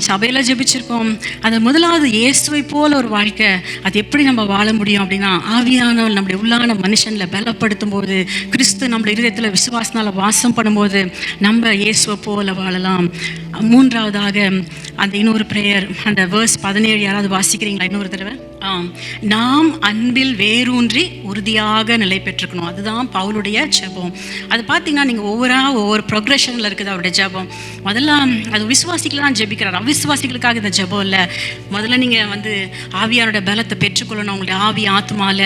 சபையில் ஜெபிச்சிருக்கோம். அது முதலாவது இயேசுவை போல ஒரு வாழ்க்கை, அது எப்படி நம்ம வாழ முடியும் அப்படின்னா, ஆவியானவர் நம்முடைய உள்ளான மனுஷனில் பலப்படுத்தும் போது, கிறிஸ்து நம்முடைய இருதயத்தில் விசுவாசனால் வாசம் பண்ணும்போது நம்ம இயேசுவை போல வாழலாம். மூன்றாவதாக அந்த இன்னொரு ப்ரேயர், அந்த வேர்ஸ் 17 யாராவது வாசிக்கிறீங்களா இன்னொரு தடவை? நாம் அன்பில் வேரூன்றி உறுதியாக நிலை பெற்றுக்கணும். அதுதான் பவுலுடைய ஜெபம். அது பார்த்தீங்கன்னா நீங்கள் ஒவ்வொரு ப்ரொக்ரெஷனில் இருக்குது அவருடைய ஜெபம். முதல்ல அது விசுவாசிக்கலாம் ஜெபிக்கிறார், அவிசுவாசிகளுக்காக இந்த ஜெபம் இல்லை. முதல்ல நீங்கள் வந்து ஆவியாரோட பலத்தை பெற்றுக்கொள்ளணும், உங்களுடைய ஆவி ஆத்மாவில்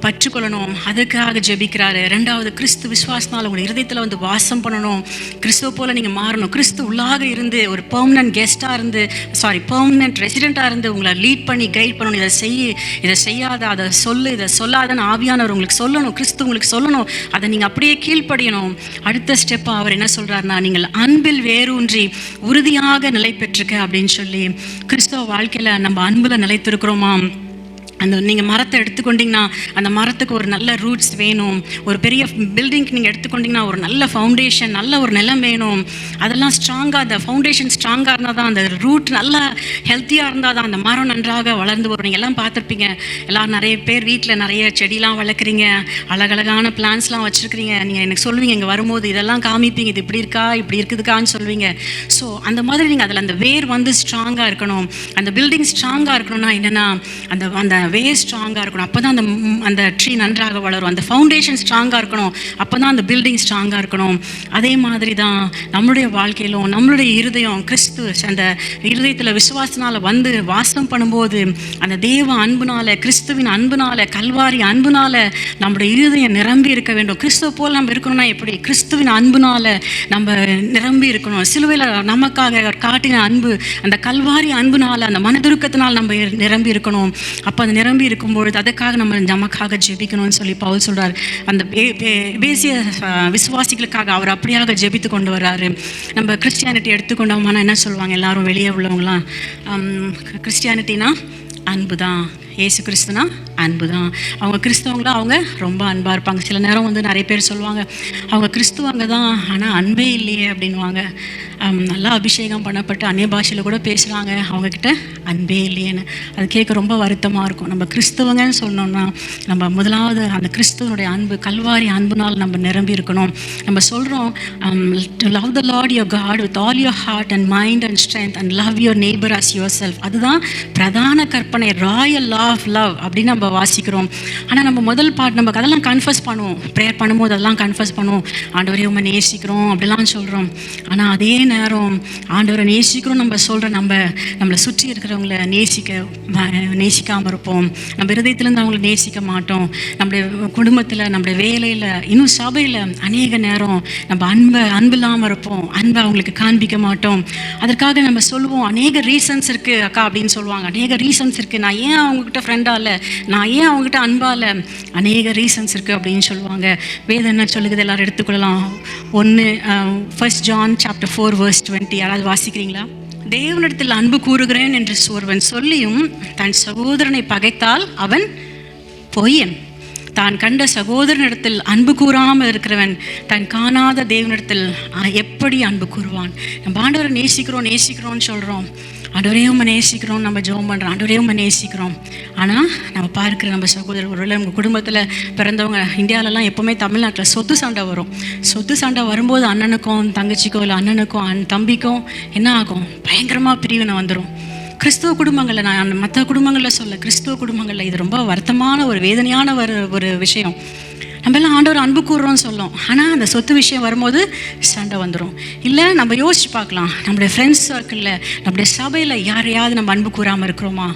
பற்றுக்கொள்ளணும், அதுக்காக ஜெபிக்கிறாரு. ரெண்டாவது, கிறிஸ்து விசுவாசனால் உங்களுடைய இருதயத்தில் வந்து வாசம் பண்ணணும், கிறிஸ்துவ போல் நீங்கள் மாறணும். கிறிஸ்து உள்ளாக இருந்து ஒரு பெர்மனன்ட் கெஸ்ட்டாக இருந்து, பெர்மனன்ட் ரெசிடெண்ட்டாக இருந்து உங்களை லீட் பண்ணி கைட் பண்ணணும். இதை செய்யாத, அதை சொல்லு, இதை சொல்லாதன்னு ஆவியானவர் உங்களுக்கு சொல்லணும், கிறிஸ்து உங்களுக்கு சொல்லணும். அதை நீங்கள் அப்படியே கீழ்ப்படியணும். அடுத்த ஸ்டெப்பாக அவர் என்ன சொல்கிறாருன்னா, நீங்கள் அன்பில் வேரூன்றி உறுதியாக நிலை பெற்றிருக்க அப்படின்னு சொல்லி, கிறிஸ்தவ வாழ்க்கையில் நம்ம அன்பில் நிலைத்திருக்கிறோமா? அந்த நீங்கள் மரத்தை எடுத்துக்கொண்டிங்கன்னா அந்த மரத்துக்கு ஒரு நல்ல ரூட்ஸ் வேணும். ஒரு பெரிய பில்டிங்க்கு நீங்கள் எடுத்துக்கொண்டிங்கன்னா ஒரு நல்ல ஃபவுண்டேஷன், நல்ல ஒரு நிலம் வேணும். அதெல்லாம் ஸ்ட்ராங்காக, அந்த ஃபவுண்டேஷன் ஸ்ட்ராங்காக இருந்தால் தான், அந்த ரூட் நல்லா ஹெல்த்தியாக இருந்தால் தான் அந்த மரம் நன்றாக வளர்ந்து வரும். நீங்கள் எல்லாம் பார்த்துருப்பீங்க, எல்லோரும் நிறைய பேர் வீட்டில் நிறைய செடிலாம் வளர்க்குறீங்க, அழகழகான பிளான்ஸ்லாம் வச்சுருக்கிறீங்க. நீங்கள் எனக்கு சொல்லுவீங்க, இங்கே வரும்போது இதெல்லாம் காமிப்பீங்க, இது இப்படி இருக்கா, இப்படி இருக்குதுக்கான்னு சொல்லுவீங்க. ஸோ அந்த மாதிரி நீங்கள் அதில் அந்த வேர் வந்து ஸ்ட்ராங்காக இருக்கணும். அந்த பில்டிங் ஸ்ட்ராங்காக இருக்கணும்னா என்னென்னா, அந்த வேர் ஸ்ட்ராங்காக இருக்கணும். அப்போ தான் அந்த ட்ரீ நன்றாக வளரும். அந்த ஃபவுண்டேஷன் ஸ்ட்ராங்காக இருக்கணும், அப்போ தான் அந்த பில்டிங் ஸ்ட்ராங்காக இருக்கணும். அதே மாதிரி தான் நம்மளுடைய வாழ்க்கையிலும் நம்மளுடைய இருதயம் கிறிஸ்து அந்த இருதயத்தில் விசுவாசனால் வந்து வாசம் பண்ணும்போது, அந்த தேவ அன்புனால், கிறிஸ்துவின் அன்புனால், கல்வாரி அன்புனால் நம்மளுடைய இருதயம் நிரம்பி இருக்க வேண்டும். கிறிஸ்துவ போல் நம்ம இருக்கணும்னா எப்படி? கிறிஸ்துவின் அன்புனால் நம்ம நிரம்பி இருக்கணும். சிலுவையில் நமக்காக காட்டின அன்பு, அந்த கல்வாரி அன்புனால், அந்த மனதுருக்கத்தினால் நம்ம நிரம்பி இருக்கணும். அப்போ அந்த நிரம்பி இருக்கும்பொழுது அதுக்காக நமக்காக ஜெபிக்கணும்னு சொல்லி பவுல் சொல்கிறார். அந்த பேசிய விசுவாசிகளுக்காக அவர் அப்படியாக ஜெபித்து கொண்டு வர்றாரு. நம்ம கிறிஸ்டியானிட்டி எடுத்துக்கொண்டோம்னா என்ன சொல்லுவாங்க எல்லாரும், வெளியே உள்ளவங்களாம், கிறிஸ்டியானிட்டினா அன்பு தான், ஏசு கிறிஸ்துனா அன்பு தான். அவங்க கிறிஸ்தவங்களா அவங்க ரொம்ப அன்பாக இருப்பாங்க. சில நேரம் வந்து நிறைய பேர் சொல்லுவாங்க, அவங்க கிறிஸ்துவங்க தான் ஆனால் அன்பே இல்லையே அப்படின்வாங்க. நல்லா அபிஷேகம் பண்ணப்பட்டு அந்நிய பாஷையில் கூட பேசுகிறாங்க, அவங்கக்கிட்ட அன்பே இல்லையேன்னு. அது கேட்க ரொம்ப வருத்தமாக இருக்கும். நம்ம கிறிஸ்தவங்கன்னு சொன்னோம்னா நம்ம முதலாவது அந்த கிறிஸ்துவனுடைய அன்பு, கல்வாரி அன்புனால் நம்ம நிரம்பி இருக்கணும். நம்ம சொல்கிறோம், to love the Lord your God with all your heart and mind and strength and love your neighbor as yourself. அதுதான் பிரதான கற்பனை, ராயல் லா ஆஃப் லவ் அப்படின்னு நம்ம வாசிக்கிறோம். ஆனால் நம்ம முதல் பாட்டு நமக்கு அதெல்லாம் கன்ஃபஸ் பண்ணுவோம், ப்ரேயர் பண்ணும்போது அதெல்லாம் கன்ஃபஸ் பண்ணுவோம், ஆண்டவரே உம்மை நேசிக்கிறோம் அப்படிலாம் சொல்கிறோம். ஆனால் அதே நேரம் ஆண்டவரை நேசிக்கிறோம் நம்ம சொல்கிற நம்மளை சுற்றி இருக்கிறவங்கள நேசிக்காமல் இருப்போம். நம்ம இருதயத்துலேருந்து அவங்கள நேசிக்க மாட்டோம். நம்முடைய குடும்பத்தில், நம்முடைய வேலையில், இன்னும் சபையில் அநேக நேரம் நம்ம அன்பு இல்லாமல் இருப்போம். அன்பை அவங்களுக்கு காண்பிக்க மாட்டோம். அதற்காக நம்ம சொல்லுவோம், அநேக ரீசன்ஸ் இருக்குது அக்கா அப்படின்னு சொல்லுவாங்க. அநேக ரீசன்ஸ் இருக்குது, நான் ஏன் அவங்கக்கிட்ட ஃப்ரெண்டாக இல்லை, நான் ஏன் அவங்ககிட்ட அன்பா இல்லை, அநேக ரீசன்ஸ் இருக்குது அப்படின்னு சொல்லுவாங்க. வேதம் என்ன சொல்லுது எல்லாரும் எடுத்துக்கொள்ளலாம். 1 John chapter 4 verse 20. யாராவது வாசிக்கிறீங்களா? தேவனிடத்தில் அன்பு கூறுகிறேன் என்று ஒருவன் சொல்லியும் தன் சகோதரனை பகைத்தால் அவன் பொய்யன். தான் கண்ட சகோதரனிடத்தில் அன்பு கூறாமல் இருக்கிறவன் தன் காணாத தேவனிடத்தில் எப்படி அன்பு கூறுவான்? நம்ம ஆண்டவரை நேசிக்கிறோம்னு சொல்கிறோம். ஆண்டவரே உம்மை நேசிக்கிறோம், நம்ம ஜெபம் பண்ணுறோம், ஆண்டவரே உம்மை நேசிக்கிறோம். ஆனால் நம்ம பார்க்குற நம்ம சகோதரர், ஒருவேளை உங்கள் குடும்பத்தில் பிறந்தவங்க, இந்தியாவிலலாம் எப்போவுமே தமிழ்நாட்டில் சொத்து சண்டை வரும். சொத்து சண்டை வரும்போது அண்ணனுக்கும் தங்கச்சிக்கோ இல்லை அண்ணனுக்கும் தம்பிக்கும் என்ன ஆகும்? பயங்கரமாக பிரிவினை வந்துடும். கிறிஸ்துவ குடும்பங்களில், நான் மற்ற குடும்பங்களில் சொல்ல, கிறிஸ்துவ குடும்பங்களில் இது ரொம்ப வருத்தமான ஒரு வேதனையான ஒரு விஷயம். நம்ம எல்லாம் ஆண்டவர் அன்பு கூறுறோம்னு சொல்லும், ஆனால் அந்த சொத்து விஷயம் வரும்போது சண்டை வந்துடும். இல்லை நம்ம யோசிச்சு பார்க்கலாம், நம்மளுடைய ஃப்ரெண்ட்ஸ் சர்க்கிளில், நம்முடைய சபையில் யாரையாவது நம்ம அன்பு கூறாமல் இருக்கிறோமா?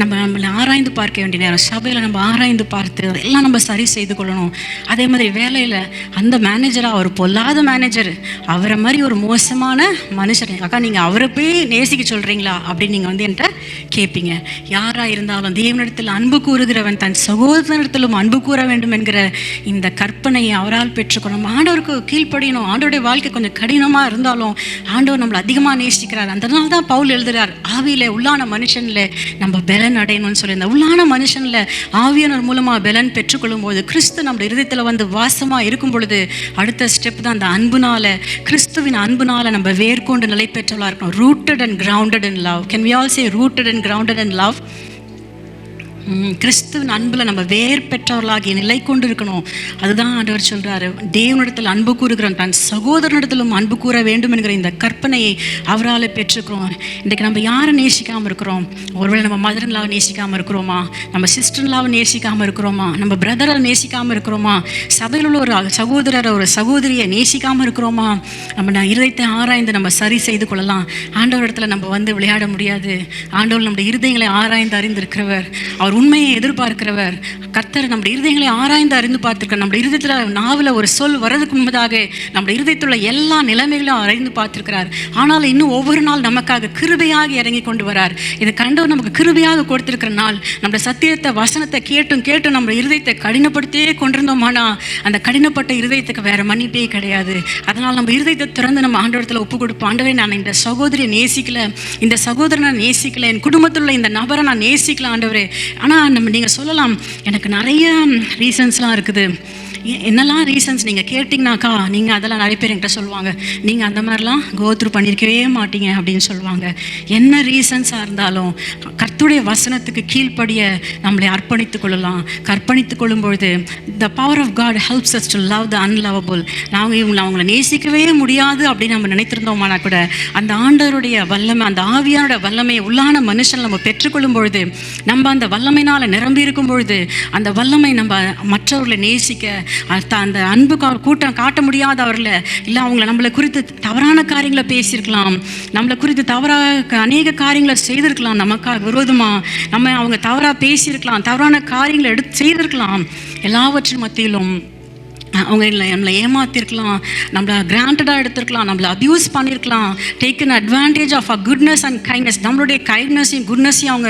நம்மளை ஆராய்ந்து பார்க்க வேண்டிய நேரம். சபையில் நம்ம ஆராய்ந்து பார்த்து எல்லாம் நம்ம சரி செய்து கொள்ளணும். அதே மாதிரி வேலையில் அந்த மேனேஜராக, ஒரு பொல்லாத மேனேஜர், அவரை மாதிரி ஒரு மோசமான மனுஷன், அக்கா நீங்கள் அவரை போய் நேசிக்க சொல்கிறீங்களா அப்படின்னு நீங்கள் என்கிட்ட கேட்பீங்க. யாராக இருந்தாலும் தேவனிடத்தில் அன்பு கூறுகிறவன் தன் சகோதரனிடத்திலும் அன்பு கூற வேண்டும் என்கிற இந்த கற்பனையை அவரால் பெற்றுக்கணும். ஆண்டவருக்கு கீழ்ப்படியணும். ஆண்டவருடைய வாழ்க்கை கொஞ்சம் கடினமாக இருந்தாலும் ஆண்டவர் நம்மளை அதிகமாக நேசிக்கிறார். அதனால தான் பவுல் எழுதுகிறார், ஆவியிலே உள்ளான மனுஷனில் நம்ம பலன் அடையணும்னு சொல்லி. இந்த உள்ளான மனுஷனில் ஆவியானவர் மூலமாக பலன் பெற்றுக்கொள்ளும் போது, கிறிஸ்து நம்முடைய இருதயத்தில் வந்து வாசமாக இருக்கும் பொழுது, அடுத்த ஸ்டெப் தான் அந்த அன்புனால, கிறிஸ்துவின் அன்புனால நம்ம வேர்கொண்டு நிலை பெற்றவளாக இருக்கணும். Rooted and grounded in love. Can we all say rooted and grounded in love? கிறிஸ்துவின் அன்பில் நம்ம வேர் பெற்றவர்களாகி நிலை கொண்டு இருக்கணும். அதுதான் ஆண்டவர் சொல்கிறாரு, தேவனிடத்தில் அன்பு கூறுகிறோம், தன் சகோதரனிடத்திலும் அன்பு கூற வேண்டும் என்கிற இந்த கற்பனையை அவரால் பெற்றுக்கிறோம். இன்றைக்கு நம்ம யாரை நேசிக்காமல் இருக்கிறோம்? ஒருவேளை நம்ம மதர்லாவை நேசிக்காமல் இருக்கிறோமா? நம்ம சிஸ்டர்லாவை நேசிக்காமல் இருக்கிறோமா? நம்ம பிரதரை நேசிக்காமல் இருக்கிறோமா? சபையில் உள்ள ஒரு சகோதரரை, ஒரு சகோதரியை நேசிக்காமல் இருக்கிறோமா? நம்ம இருதயத்தை ஆராய்ந்து நம்ம சரி செய்து கொள்ளலாம். ஆண்டவர் இடத்துல நம்ம வந்து விளையாட முடியாது. ஆண்டவர் நம்முடைய இருதயங்களை ஆராய்ந்து அறிந்திருக்கிறவர், அவர் உண்மையை எதிர்பார்க்கிறவர். கர்த்தர் நம்முடைய இருதயங்களை ஆராய்ந்து அறிந்து பார்த்திருக்கிறார். நம்முடைய இருதயத்தில் நாவில் ஒரு சொல் வர்றதுக்கு முன்பதாக நம்முடைய இருதயத்தில் உள்ள எல்லா நிலைமைகளும் அறிந்து பார்த்திருக்கிறார். ஆனால் இன்னும் ஒவ்வொரு நாள் நமக்காக கிருபையாக இறங்கி கொண்டு வரார். இதை கண்டவர் நமக்கு கிருபையாக கொடுத்திருக்கிற நாள். நம்முடைய சத்தியத்தை, வசனத்தை கேட்டும் நம்ம இருதயத்தை கடினப்படுத்தியே கொண்டிருந்தோமானா, அந்த கடினப்பட்ட இருதயத்துக்கு வேற மன்னிப்பே கிடையாது. அதனால் நம்ம இருதயத்தை திறந்து நம்ம ஆண்டவரத்தில் ஒப்பு கொடுப்போம். ஆண்டவரே, நான் இந்த சகோதரியை நேசிக்கல, இந்த சகோதரனை நேசிக்கல, என் குடும்பத்தில் உள்ள இந்த நபரை நான் நேசிக்கல ஆண்டவரே. ஆனால் நீங்கள் சொல்லலாம், எனக்கு நிறைய ரீசன்ஸ்லாம் இருக்குது. என்னெல்லாம் ரீசன்ஸ் நீங்கள் கேட்டிங்கனாக்கா, நீங்கள் அதெல்லாம் நிறைய பேர் என்கிட்ட சொல்லுவாங்க, நீங்கள் அந்த மாதிரிலாம் கோத்ரூ பண்ணியிருக்கவே மாட்டீங்க அப்படின்னு சொல்லுவாங்க. என்ன ரீசன்ஸாக இருந்தாலும் கர்த்தருடைய வசனத்துக்கு கீழ்ப்படிய நம்மளை அர்ப்பணித்துக் கொள்ளலாம். அர்ப்பணித்துக் கொள்ளும்பொழுது the power of God helps us to love the unlovable. நாங்கள் அவங்கள நேசிக்கவே முடியாது அப்படின்னு நம்ம நினைத்திருந்தோம்னா கூட, அந்த ஆண்டவருடைய வல்லமை, அந்த ஆவியானோட வல்லமையை உள்ளான மனுஷன் நம்ம பெற்றுக்கொள்ளும் பொழுது, நம்ம அந்த வல்லமையினால் நிரம்பி இருக்கும் பொழுது, அந்த வல்லமை நம்ம மற்றவர்களை நேசிக்க, அந்த அன்பு கூட்டம் காட்ட முடியாதவர்கள, இல்லை அவங்கள நம்மளை குறித்து தவறான காரியங்களை பேசியிருக்கலாம், நம்மளை குறித்து தவறாக அநேக காரியங்களை செய்திருக்கலாம், நமக்காக விரோதமாக நம்ம அவங்க தவறாக பேசியிருக்கலாம், தவறான காரியங்களை செய்திருக்கலாம். எல்லாவற்றின் மத்தியிலும் அவங்க நம்மளை ஏமாத்திருக்கலாம், நம்மளை கிராண்டடாக எடுத்திருக்கலாம், நம்மளை அப்யூஸ் பண்ணியிருக்கலாம், taken advantage of a goodness and kindness, நம்மளுடைய கைண்ட்னஸையும் குட்னஸையும் அவங்க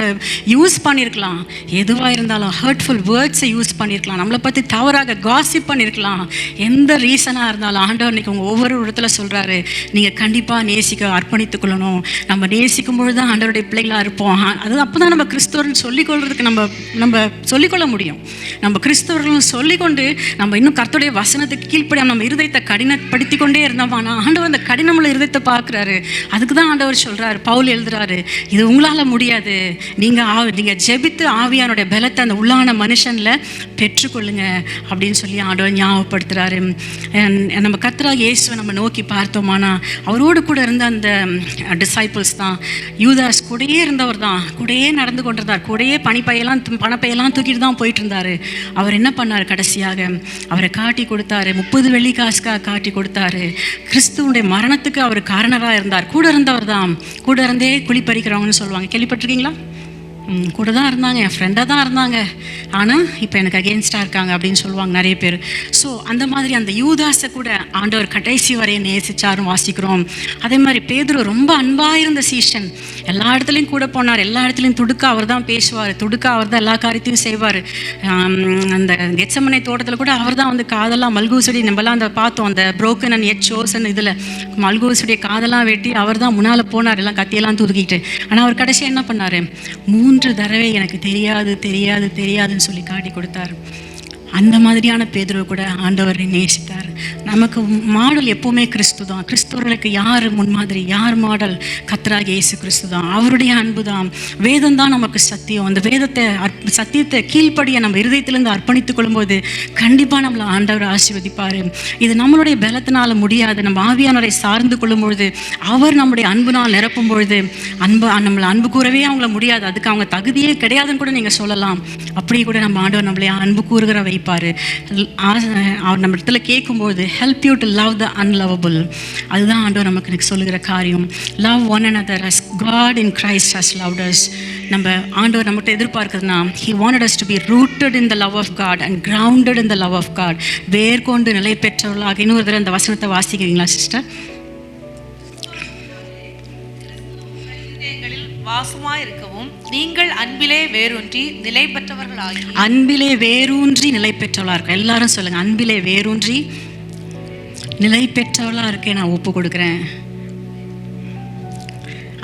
யூஸ் பண்ணியிருக்கலாம். எதுவாக இருந்தாலும் ஹர்ட்ஃபுல் வேர்ட்ஸை யூஸ் பண்ணியிருக்கலாம், நம்மளை பற்றி தவறாக காசிப் பண்ணியிருக்கலாம். எந்த ரீசனாக இருந்தாலும் ஆண்டவர் இன்றைக்கி உங்கள் ஒவ்வொரு இடத்துல சொல்கிறாரு, நீங்கள் கண்டிப்பாக நேசிக்க அர்ப்பணித்துக் கொள்ளணும். நம்ம நேசிக்கும் பொழுது தான் ஆண்டவருடைய பிள்ளைகளாக இருப்போம். அது அப்போ தான் நம்ம கிறிஸ்தவர்கள் சொல்லிக்கொள்கிறதுக்கு நம்ம சொல்லிக்கொள்ள முடியும். நம்ம கிறிஸ்தவர்களும் சொல்லிக்கொண்டு நம்ம இன்னும் கர்த்தருடைய வசனத்துக்கு கீழ்ப்படியாம நம்ம இருதயத்தை கடினப்படுத்தி கொண்டே இருந்தோம்னா, ஆண்டவர் அந்த கடினமுள்ள இருதயத்தை பார்க்குறாரு. அதுக்கு தான் ஆண்டவர் சொல்கிறாரு, பவுல் எழுதுறாரு, இது உங்களால் முடியாது, நீங்கள் ஜெபித்து ஆவியானுடைய பலத்தை அந்த உள்ளான மனுஷனில் பெற்றுக்கொள்ளுங்க அப்படின்னு சொல்லி ஆண்டவர் ஞாபகப்படுத்துகிறாரு. நம்ம கர்த்தராகிய இயேசுவை நம்ம நோக்கி பார்த்தோமானா அவரோடு கூட இருந்த அந்த டிசைபிள்ஸ் தான். யூதாஸ் கூடயே இருந்தவர் தான், கூடயே நடந்து கொண்டிருந்தார், கூடயே பணப்பையெல்லாம் தூக்கிட்டு தான் போயிட்டு இருந்தார். அவர் என்ன பண்ணார்? கடைசியாக அவரை காட்டி கொடுத்தாரு, 30 வெள்ளிக்காசுக்காக காட்டி கொடுத்தாரு. கிறிஸ்துவனுடைய மரணத்துக்கு அவர் காரணராக இருந்தார். கூட இருந்தவர் தான், கூட இருந்தே குழிப்பறிக்கிறவங்கன்னு சொல்லுவாங்க, கேள்விப்பட்டிருக்கீங்களா? கூட தான் இருந்தாங்க, என் ஃப்ரெண்டாக தான் இருந்தாங்க, ஆனால் இப்போ எனக்கு அகெயின்ஸ்டாக இருக்காங்க அப்படின்னு சொல்லுவாங்க நிறைய பேர். ஸோ அந்த மாதிரி அந்த யூதாஸை கூட ஆண்டவர் கடைசி வரையை நேசிச்சாரும் வாசிக்கிறோம். அதே மாதிரி பேதுரு ரொம்ப அன்பாக இருந்த சீஷன், எல்லா இடத்துலையும் கூட போனார், எல்லா இடத்துலையும் துடுக்க அவர் தான் பேசுவார், துடுக்க அவர் தான் எல்லா காரியத்தையும் செய்வார். அந்த கெத்செமனே தோட்டத்தில் கூட அவர் தான் வந்து காதெல்லாம் மல்கூசுடி, நம்மலாம் அந்த பார்த்தோம் அந்த புரோக்கன் அண்ட் எட் சோசன் இதில் மல்கூசுடைய காதெல்லாம் வெட்டி அவர் தான் முன்னால் போனார், எல்லாம் கத்தியெல்லாம் தூக்கிட்டு. ஆனால் அவர் கடைசியாக என்ன பண்ணார்? 3 தடவை எனக்கு தெரியாதுன்னு சொல்லி காட்டி கொடுத்தார். அந்த மாதிரியான பேதுருவை கூட ஆண்டவர் நேசித்தார். நமக்கு மாடல் எப்போவுமே கிறிஸ்து தான். கிறிஸ்துவர்களுக்கு யார் முன்மாதிரி, யார் மாடல்? கர்த்தராகிய இயேசு கிறிஸ்து தான். அவருடைய அன்பு தான். வேதம் தான் நமக்கு சத்தியம். அந்த சத்தியத்தை கீழ்ப்படிய நம்ம இருதயத்திலேருந்து அர்ப்பணித்துக் கொள்ளும்போது கண்டிப்பாக நம்மளை ஆண்டவர் ஆசீர்வதிப்பார். இது நம்மளுடைய பலத்தினால முடியாது. நம்ம ஆவியானவரை சார்ந்து கொள்ளும்பொழுது, அவர் நம்முடைய அன்புனால் நிரப்பும் பொழுது நம்மளை அன்பு கூறவே அவங்கள முடியாது, அதுக்கு அவங்க தகுதியே கிடையாதுன்னு கூட நீங்கள் சொல்லலாம். அப்படியே கூட நம்ம ஆண்டவர் நம்மளை அன்பு கூறுகிற வைப்பார். அவர் நம்ம இடத்துல கேட்கும்போது help you to love the unlovable. அதுதான் ஆண்டவர் நமக்கு சொல்லுகிற காரியம். Love one another as God in Christ has loved us. நம்ம ஆண்டவர் நம்மகிட்ட எதிர்பார்க்குதுன்னா, he wanted us to be rooted in the love of God and grounded in the love of God. வேர் கொண்டு நிலை பெற்றவர்களாக. இன்னொரு தடவை அந்த வசனத்தை வாசிக்கிறீங்களா சிஸ்டர்? வாசமாயிருக்கவும் நீங்கள் அன்பிலே வேரூன்றி நிலை பெற்றவர்களாகி. அன்பிலே வேரூன்றி நிலை பெற்றவளா இருக்க. எல்லாரும் சொல்லுங்க, அன்பிலே வேரூன்றி நிலை பெற்றவளா இருக்கேன், நான் ஒப்பு கொடுக்குறேன்.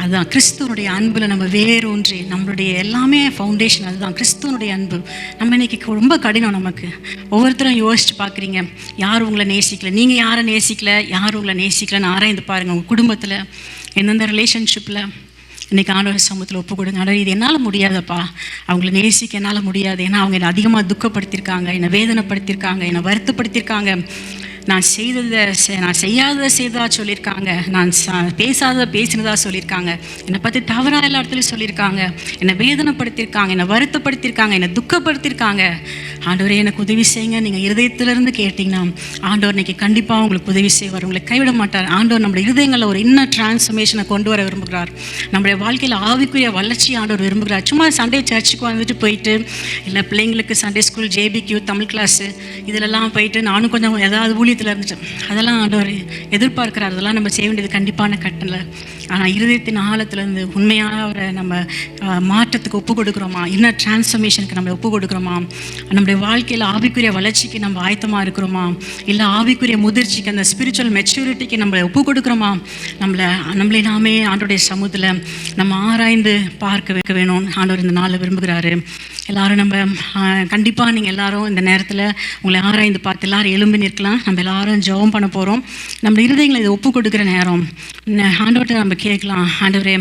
அதுதான் கிறிஸ்துவனுடைய அன்பில் நம்ம வேரூன்றி, நம்மளுடைய எல்லாமே ஃபவுண்டேஷன் அதுதான் கிறிஸ்துவனுடைய அன்பு. நம்ம இன்னைக்கு ரொம்ப கடினம். நமக்கு ஒவ்வொருத்தரும் யோசிச்சு பார்க்குறீங்க, யார் உங்களை நேசிக்கல, நீங்கள் யாரை நேசிக்கல, யார் உங்களை நேசிக்கலன்னு ஆராய்ந்து பாருங்கள். உங்கள் குடும்பத்தில் எந்தெந்த ரிலேஷன்ஷிப்பில் இன்றைக்கி ஆண்டவர் சமூகத்தில் ஒப்பு கொடுங்க. ஆண்டவர், இது என்னால் முடியாதப்பா, அவங்கள நேசிக்க என்னால் முடியாது, ஏன்னா அவங்க என்னை அதிகமாக துக்கப்படுத்தியிருக்காங்க, என்னை வேதனைப்படுத்தியிருக்காங்க, என்னை வருத்தப்படுத்தியிருக்காங்க, நான் செய்யாததை செய்ததா சொல்லியிருக்காங்க, நான் பேசாததை பேசினதா சொல்லியிருக்காங்க, என்னை பற்றி தவறாக எல்லா இடத்துலையும் சொல்லியிருக்காங்க, என்னை வேதனைப்படுத்தியிருக்காங்க, என்னை வருத்தப்படுத்தியிருக்காங்க, என்னை துக்கப்படுத்தியிருக்காங்க. ஆண்டவரே எனக்கு உதவி செய்யுங்க. நீங்கள் இருதயத்திலிருந்து கேட்டிங்கன்னா ஆண்டவர் இன்னைக்கு கண்டிப்பாக உங்களுக்கு உதவி செய்வார், உங்களை கைவிட மாட்டார். ஆண்டவர் நம்முடைய இருதயங்களில் ஒரு இன்னர் டிரான்ஸ்ஃபர்மேஷனை கொண்டு வர விரும்புகிறார். நம்முடைய வாழ்க்கையில் ஆவிக்குரிய வளர்ச்சி ஆண்டவர் விரும்புகிறார். சும்மா சண்டே சர்ச்சுக்கு வந்துட்டு போயிட்டு, இல்லை பிள்ளைங்களுக்கு சண்டே ஸ்கூல், ஜேபிக்யூ, தமிழ் கிளாஸு இதிலெல்லாம் போயிட்டு நானும் கொஞ்சம் ஏதாவது ஊழியத்தில் இருந்துச்சு, அதெல்லாம் ஆண்டவர் எதிர்பார்க்கிறார். அதெல்லாம் நம்ம செய்ய வேண்டியது கண்டிப்பான கட்டளை. ஆனால் இருதயத்தின் ஆழத்துலேருந்து உண்மையாக அவரை நம்ம மாற்றத்துக்கு ஒப்பு கொடுக்குறோமா, இன்னர் டிரான்ஸ்ஃபர்மேஷனுக்கு நம்ம ஒப்பு கொடுக்குறோமா, நம்முடைய வாழ்க்கையில் ஆவிக்குரிய வளர்ச்சிக்கு நம்ம ஆயத்தமாக இருக்கிறோமா, இல்லை ஆவிக்குரிய முதிர்ச்சிக்கு, அந்த ஸ்பிரிச்சுவல் மெச்சூரிட்டிக்கு நம்மளை ஒப்பு கொடுக்குறோமா, நம்மளை நாமே ஆண்டோடைய சமூகத்தில் நம்ம ஆராய்ந்து பார்க்க வைக்க வேணும். ஆண்டவர் இந்த நாளில் விரும்புகிறாரு. எல்லோரும் நம்ம கண்டிப்பாக நீங்கள் எல்லோரும் இந்த நேரத்தில் உங்களை ஆராய்ந்து பார்த்து எல்லோரும் எழும்பி நிற்கலாம். நம்ம எல்லோரும் ஜெபம் பண்ண போகிறோம். நம்ம இருதயங்களை இதை ஒப்பு கொடுக்குற நேரம். ஆண்டவர்கிட்ட நம்ம கேட்கலாம், ஆண்டவரே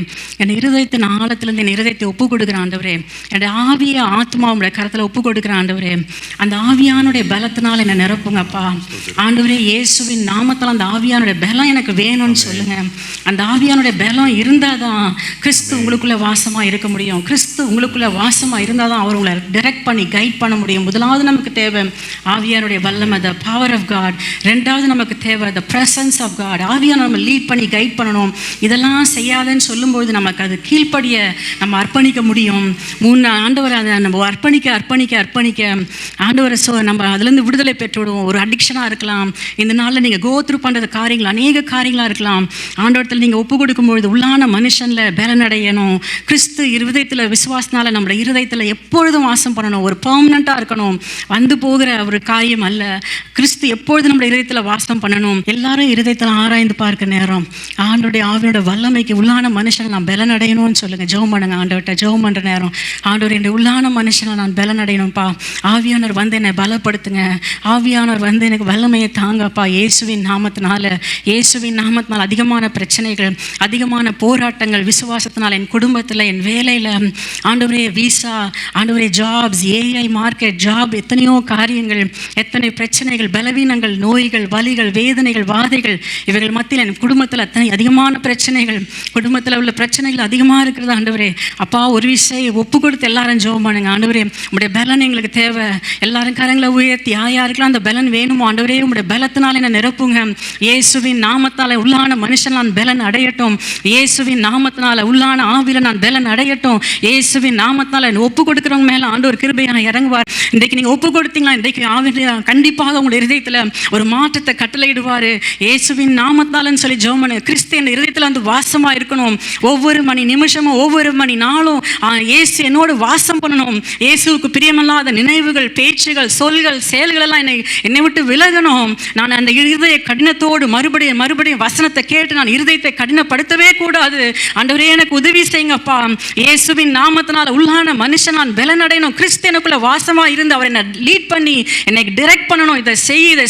என் இருதயத்தின் ஆழத்துலேருந்து என் இருதயத்தை ஒப்பு கொடுக்குறேன் ஆண்டவரே, என்னுடைய ஆவிய ஆத்மாவுடைய கரத்தில் ஒப்பு கொடுக்குறேன் ஆண்டவரே, அந்த ஆவியானுடைய பலத்தினால் என்னை நிரப்புங்கப்பா ஆண்டவரே. இயேசுவின் நாமத்தால் அந்த ஆவியானுடைய பலம் எனக்கு வேணும்னு சொல்லுங்கள். அந்த ஆவியானுடைய பலம் இருந்தால் தான் கிறிஸ்து உங்களுக்குள்ளே வாசமாக இருக்க முடியும். கிறிஸ்து உங்களுக்குள்ளே வாசமாக இருந்தால் தான் அவர் உங்களை டைரக்ட் பண்ணி கைட் பண்ண முடியும். முதலாவது நமக்கு தேவை ஆவியானுடைய வல்லமை, த பவர் ஆஃப் காட். ரெண்டாவது நமக்கு தேவை த பிரசன்ஸ் ஆஃப் காட். ஆவியான நம்ம லீட் பண்ணி கைட் பண்ணணும். இதெல்லாம் செய்யாதுன்னு சொல்லும்போது நமக்கு அது கீழ்ப்படிய நம்ம அர்ப்பணிக்க முடியும். ஆண்டவரை அதை நம்ம அர்ப்பணிக்க ஆண்டவரை நம்ம அதுலேருந்து விடுதலை பெற்று விடுவோம். ஒரு அடிக்ஷனாக இருக்கலாம், இந்த நாளில் நீங்கள் கோத்ரூ பண்ணுறது காரியங்கள் அநேக காரியங்களாக இருக்கலாம். ஆண்டவரத்தில் நீங்கள் ஒப்பு கொடுக்கும்பொழுது உள்ளான மனுஷனில் பலனடையணும். கிறிஸ்து இருதயத்தில் விசுவாசனால் நம்மளோட இருதயத்தில் எப்பொழுதும் வாசம் பண்ணணும். ஒரு பெர்மனண்ட்டாக இருக்கணும், வந்து போகிற ஒரு காரியம் அல்ல. கிறிஸ்து எப்பொழுதும் நம்மளோட இருதயத்தில் வாசம் பண்ணணும். எல்லாரும் இருதயத்தில் ஆராய்ந்து பார்க்க நேரம். ஆண்டோடைய ஆவியோட வல்லமைக்கு உள்ளான மனுஷனை நான் பலன் அடையணும்னு சொல்லுங்கள். ஜெபம் பண்ணுங்க ஆண்டவர்கிட்ட. ஜெபம் பண்ணுற நேரம், ஆண்டவர் என்னுடைய உள்ளான மனுஷனை நான் பலன் அடையணும்ப்பா. ஆவியானவர் வந்து என்னை பலப்படுத்துங்க. ஆவியானவர் வந்து எனக்கு வல்லமையை தாங்கப்பா. இயேசுவின் நாமத்தினால, இயேசுவின் நாமத்தினால் அதிகமான பிரச்சனைகள், அதிகமான போராட்டங்கள், விசுவாசத்தினால் என் குடும்பத்தில், என் வேலையில், ஆண்டவரே விசா, ஆண்டவரே ஜாப்ஸ், ஏஐ மார்க்கெட், ஜாப், எத்தனையோ காரியங்கள், எத்தனை பிரச்சனைகள், பலவீனங்கள், நோய்கள், வலிகள், வேதனைகள், வாதைகள், இவைகள் மத்தியில் என் குடும்பத்தில் அத்தனை அதிகமான பிரச்சனைகள், குடும்பத்தில் உள்ள பிரச்சனைகள் அதிகமாக இருக்கிறது ஆண்டவரே. அப்பா, ஒரு விஷயம் ஒப்பு கொடுத்து எல்லாரும் ஜெபம் பண்ணுங்க. ஆண்டவரே, உங்களுடைய பலன் எங்களுக்கு தேவை. எல்லாரும் கரங்களை உயர்த்தி யாருக்கெல்லாம் அந்த பலன் வேணுமோ ஆண்டவரே, உங்களுடைய பலத்தினால் என்ன நிரப்புங்க. இயேசுவின் நாமத்தால் உள்ளான மனுஷன் நான் பலன் அடையட்டும். இயேசுவின் நாமத்தினால உள்ளான ஆவியில் நான் பலன் அடையட்டும். இயேசுவின் நாமத்தால் ஒப்பு கொடுக்குறவங்க மேலே ஆண்டவர் கிருபையாக இறங்குவார். இன்றைக்கு நீங்கள் ஒப்பு கொடுத்தீங்களா, இன்றைக்கு கண்டிப்பாக உங்களுடைய இருதயத்தில் ஒரு மாற்றத்தை கட்டளையிடுவார். இயேசுவின் நாமத்தாலன்னு சொல்லி ஜெபம் பண்ணுங்க. கிறிஸ்து என் இருதயத்தில் வந்து வாசமாக இருக்கணும். ஒவ்வொரு மணி நிமிஷமும், ஒவ்வொரு மணி நாளும் இயேசு என்னோடு வாசம் பண்ணணும். இயேசுவுக்கு பிரியமில்லாத நினைவுகள், பேச்சுகள், சொல்கள், செயல்கள் எல்லாம் என்னை விட்டு விலகணும். நான் அந்த இருதய கடினத்தோடு மறுபடியும் வசனத்தை கேட்டு நான் இருதயத்தை கடினப்படுத்தவே கூடாது. ஆண்டவரே, எனக்கு உதவி செய்யுங்கப்பா. இயேசுவின் நாமத்தினால் உள்ளான மனுஷன் நான் பலன் அடையணும். கிறிஸ்து எனக்குள்ள வாசமாக இருந்து அவர் என்னை லீட் பண்ணி என்னை டிரெக்ட் பண்ணணும். இதை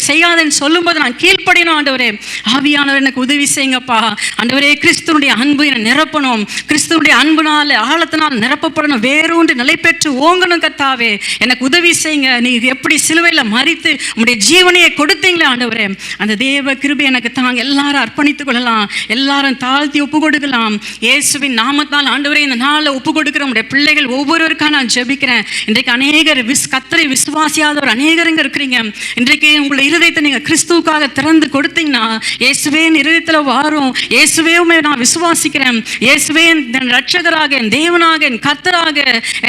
செய்யாதுன்னு சொல்லும்போது நான் கீழ்ப்படியணும். ஆண்டவரே, ஆவியானவர் எனக்கு உதவி செய்யுங்கப்பா. ஆண்டவரே, கிறிஸ்துவனுடைய அன்பு என்னை நிரப்பணும். கிறிஸ்துவனுடைய அன்புனால ஆழத்தினால் நிரப்பப்படணும். வேறொன்று நிலை பெற்று ஓங்கணும். கர்த்தாவே, எனக்கு உதவி செய்யுங்க. நீ எப்படி சிலுவையில் மரித்து உங்களுடைய ஜீவனையை கொடுத்தீங்களே ஆண்டவரே, அந்த தேவ கிருபை எனக்கு தாங்க. எல்லாரும் அர்ப்பணித்துக் கொள்ளலாம். எல்லாரும் தாழ்த்தி ஒப்பு கொடுக்கலாம். இயேசுவின் நாமத்தால் ஆண்டவரே, இந்த நாளில் ஒப்பு கொடுக்கிற உங்களுடைய பிள்ளைகள் ஒவ்வொருவருக்காக நான் ஜெபிக்கிறேன். இன்றைக்கு அநேகர் கர்த்தரை விசுவாசியாதவர் அநேகருங்க இருக்கிறீங்க. இன்றைக்கு உங்களுடைய இருதயத்தை நீங்கள் கிறிஸ்துவுக்காக திறந்து கொடுத்தீங்கன்னா, இயேசுவே என் இருதயத்தில் வாரும். இயேசுவே நான் விசுவாசிக்கிறேன். இயேசுவே என் ரட்சகராக, என் தேவனாக, என் கர்த்தராக,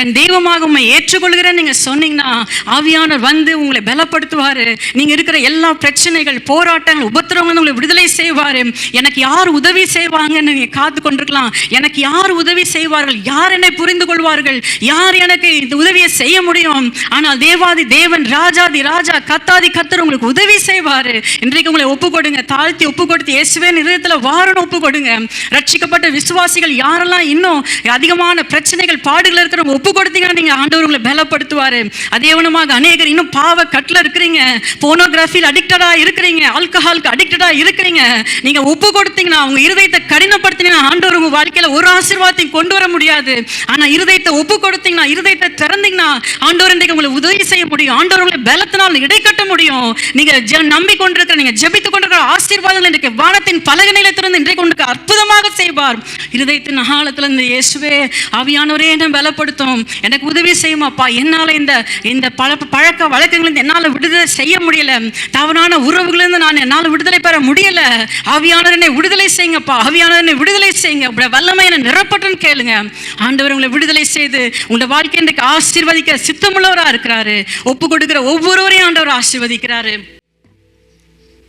என் தெய்வமாக உண்மை ஏற்றுக்கொள்கிறேன் நீங்கள் சொன்னீங்கன்னா, ஆவியானவர் வந்து உங்களை பலப்படுத்துவார். நீங்கள் இருக்கிற எல்லா பிரச்சனைகள், போராட்டங்கள், உபத்திரவங்கள் உங்களை விடுதலை செய்வார். எனக்கு யார் உதவி செய்வாங்கன்னு நீங்கள் காத்து கொண்டிருக்கலாம். எனக்கு யார் உதவி செய்வார்கள்? யார் என்னை புரிந்து கொள்வார்கள்? யார் எனக்கு இந்த உதவியை செய்ய முடியும்? ஆனால் தேவாதி தேவன், ராஜாதி ராஜா, கத்தாதி கத்தர் உங்களுக்கு உதவி செய்வார். இன்றைக்கு உங்களை ஒப்பு கொடுங்க. தாழ்த்தி ஒப்பு கொடுத்து இயேசுவே இருதயத்தில் வாரணும் ஒப்பு கொடுங்க. ரட்சிக்கப்பட்ட விசுவாசிகள் யாரெல்லாம் இன்னும் அதிகமான பிரச்சனைகள், பாடுகள் இருக்கிறவங்க ஒப்பு கொடுத்தீங்கன்னா நீங்கள் ஆண்டவர் உங்களை பலப்படுத்துவார். அதே ஒன்றுமாக அநேகர் இன்னும் பாவ கட்டில் இருக்கிறீங்க, போனோகிராஃபியில் அடிக்டடாக இருக்கிறீங்க, ஆல்கஹாலுக்கு அடிக்டடாக இருக்கிறீங்க. நீங்கள் ஒப்பு கொடுத்தீங்கன்னா, உங்கள் இருதயத்தை கடினப்படுத்தினீங்கன்னா ஆண்டவர் உங்கள் வாழ்க்கையில் ஒரு ஆசீர்வாதத்தையும் கொண்டு வர முடியாது. ஆனால் இருதயத்தை ஒப்பு கொடுத்தீங்கன்னா, இருதயத்தை திறந்தீங்கன்னா ஆண்டவர் இன்றைக்கு உங்களை உதவி செய்ய முடியும். ஆண்டவர் உங்களை பலத்தினால் இடைக்கட்ட முடியும். நீங்கள் நம்பிக்கொண்டிருக்கிற, நீங்கள் ஜெபித்துக் கொண்டிருக்கிற ஆசீர்வாதங்கள் இன்றைக்கு வானத்தின் பலகனையில திறந்து இன்றைக்கு உங்களுக்கு அற்புதமாக செய்வார். இருதயத்தின் ஆழத்தில் இந்த இயேசுவே ஆவியானவரே என்னை பலப்படுத்தும். எனக்கு உதவி செய்யுமாப்பா. என்னால் இந்த பழக்க வழக்கங்களிலிருந்து என்னால் விடுதலை செய்ய முடியல. தவறான உறவுகளிலிருந்து நான் என்னால் விடுதலை பெற முடியல. ஆவியானவர் என்னை விடுதலை செய்யுங்கப்பா. ஆவியானவர் என்னை விடுதலை செய்யுங்க. வல்லமை என்னை நிரப்பட்டுன்னு கேளுங்க. ஆண்டவர் உங்களை விடுதலை செய்து உங்களுடைய வாழ்க்கை இன்றைக்கு ஆசீர்வதிக்க சித்தமுள்ளவராக இருக்கிறாரு. ஒப்பு கொடுக்கிற ஒவ்வொருவரையும் ஆண்டவர் ஆசீர்வதிக்கிறாரு.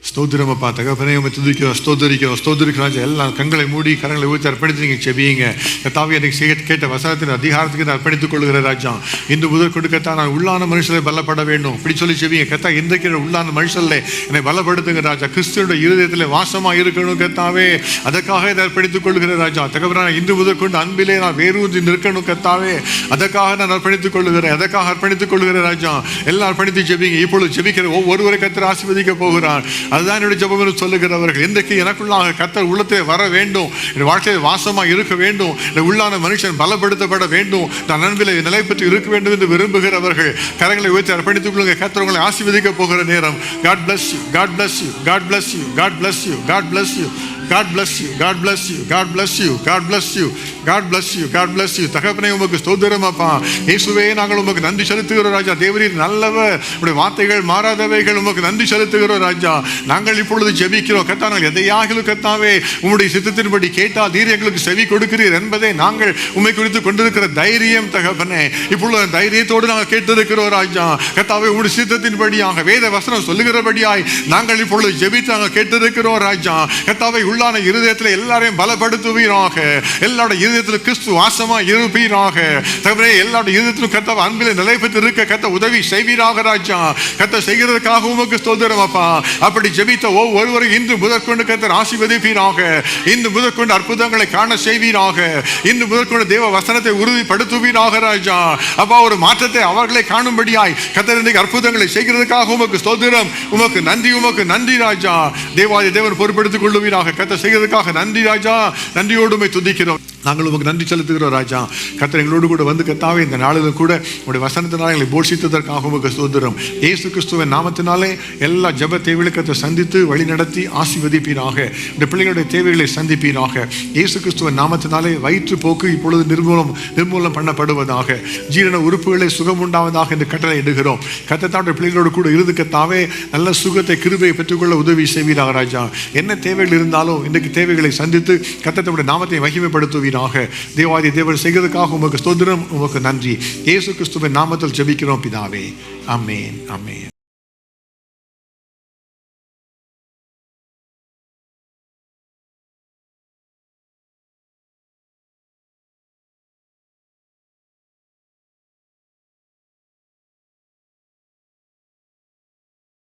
ஸ்தோத்திரமப்பா. தகப்பனே, உம்மை துதிக்கிறோம், ஸ்தோத்திரிக்கிறோம். எல்லாம் கண்களை மூடி கரங்களை ஊற்றி அர்ப்பணித்து நீங்கள் செபியுங்க. கர்த்தாவே, எனக்கு கேட்ட வசனத்தின் அதிகாரத்துக்கு நான் அர்ப்பணித்துக் கொள்கிற ராஜா. இந்த முதல் கொடுக்கத்தான் நான் உள்ளான மனுஷனை பலப்பட வேண்டும். இப்படி சொல்லி செபிங்க. கர்த்தா, இன்றைக்கு உள்ளான மனுஷனில் என்னை பலப்படுத்துங்க ராஜா. கிறிஸ்துவோட இருதயத்தில் வாசமாக இருக்கணும் கர்த்தாவே. அதற்காக இதை அர்ப்பணித்துக் கொள்கிற ராஜா. தகப்பனா, இன்று முதல் கொண்டு அன்பிலே நான் வேரூன்றி நிற்கணும் கர்த்தாவே. அதற்காக நான் அர்ப்பணித்துக் கொள்கிறேன். அதற்காக அர்ப்பணித்துக் கொள்கிற ராஜா. எல்லாம் அர்ப்பணித்து செபிங்க. இப்பொழுது செபிக்கிற ஒவ்வொருவரை கர்த்தர் ஆசீர்வதிக்க போகிறார். அதுதான் என்னுடைய ஜெபம் என்று சொல்லுகிறவர்கள், இன்றைக்கு எனக்குள்ளாக கர்த்தர் உள்ளத்தை வர வேண்டும், என் வாழ்க்கையில் வாசமாக இருக்க வேண்டும், இந்த உள்ளான மனுஷன் பலப்படுத்தப்பட வேண்டும், நான் அன்பிலே நிலை பெற்று இருக்க வேண்டும் என்று விரும்புகிறவர்கள் கரங்களை உயர்த்தி அர்ப்பணித்துக் கொள்ளுங்க. கர்த்தர் உங்களை ஆசீர்வதிக்க போகிற நேரம். God bless you, God bless you, God bless you, God bless you, God bless you, God bless you, God bless you, God bless you, God bless you, God bless you, God bless you. தகப்பனே, உமக்கு ஸ்தோத்திரம் அப்பா. இயேசுவே, நாங்கள் உமக்கு நன்றி செலுத்துகிறோம் ராஜா. தேவரீர் நல்லவர், உடைய வார்த்தைகள் மாறாதவைகள். உமக்கு நன்றி செலுத்துகிறோம் ராஜா. நாங்கள் இப்பொழுது ஜெபிக்கிறோம் கர்த்தா. நாங்கள் எதையாகிலும் கர்த்தாவே உம்முடைய சித்தத்தின்படி கேட்டால் நீர் எங்களுக்கு செவி கொடுக்கிறீர் என்பதை நாங்கள் உம்மை குறித்து கொண்டிருக்கிற தைரியம் தகப்பனே. இப்பொழுது தைரியத்தோடு நாங்கள் கேட்டிருக்கிறோம் ராஜா. கர்த்தாவே, உம்முடைய சித்தத்தின்படியாக வேத வசனம் சொல்லுகிறபடியாய் நாங்கள் இப்பொழுது ஜெபித்து நாங்கள் கேட்டிருக்கிறோம் ராஜா. கர்த்தாவே, உள்ளான இருதயத்தில் எல்லாரையும் பலப்படுத்துவீராக. எல்லாருடைய இருதயத்தில் கிறிஸ்து வாசமா இருப்பீராக. தவிர எல்லாருடைய இருதயத்திலும் கர்த்தாவே அன்பில் நிலை பெற்று இருக்க கர்த்தர் உதவி செய்வீராக ராஜா. கர்த்தர் செய்கிறதுக்காக உமக்கு ஸ்தோத்திரம் அப்பா. அப்படி ஜெபித்த ஒவ்வொருவரும் இன்று முதற்கொண்டு கர்த்தர் ஆசீர்வதிப்பீராக. இன்று முதற்கொண்டு அற்புதங்களை காண செய்வீராக. இன்று முதற்கொண்டு தேவ வசனத்தை உறுதிப்படுத்துவீராக ராஜா. அப்பா, ஒரு மாற்றத்தை அவர்களை காணும்படியாய் கர்த்தர் இன்றைக்கு அற்புதங்களை செய்கிறதுக்காக உமக்கு ஸ்தோத்திரம். உமக்கு நன்றி ராஜா. தேவாதி தேவன் பொறுப்படுத்திக் கொள்ளுவீராக. கர்த்தர் செய்கிறதுக்காக நன்றி ராஜா. நன்றியோடு உம்மை துதிக்கிறோம். நாங்கள் உமக்கு நன்றி செலுத்துகிறோம் ராஜா. கர்த்தர் எங்களோடு கூட வந்து கர்த்தாவே இந்த நாளிலும் கூட உங்களுடைய வசனத்தினால் எங்களை போஷித்ததற்காக உமக்கு ஸ்தோத்திரம். இயேசு கிறிஸ்துவின் நாமத்தினாலே எல்லா ஜெப தேவைகளை கர்த்தர் சந்தித்து வழி நடத்தி ஆசீர்வதிப்பீராக. இந்த பிள்ளைகளுடைய தேவைகளை சந்திப்பீராக. இயேசு கிறிஸ்துவின் நாமத்தினாலே வயிற்று போக்கு இப்பொழுது நிர்மூலம் பண்ணப்படுவதாக. ஜீரண உறுப்புகளை சுகம் உண்டாவதாக என்று கட்டளை இடுகிறோம். கர்த்தர் பிள்ளைகளோடு கூட இருந்து கர்த்தாவே நல்ல சுகத்தை கிருபையை பெற்றுக்கொள்ள உதவி செய்வீராக ராஜா. என்ன தேவைகள் இருந்தாலும் இன்றைக்கு தேவைகளை சந்தித்து கர்த்தருடைய நாமத்தை மகிமைப்படுத்துவீராக. தேவாதி தேவன் செய்கிறதுக்காக உமக்கு ஸ்தோத்திரம். உமக்கு நன்றி. இயேசு கிறிஸ்துவின் நாமத்தில் ஜெபிக்கிறோம் பிதாவே. ஆமென், ஆமென்.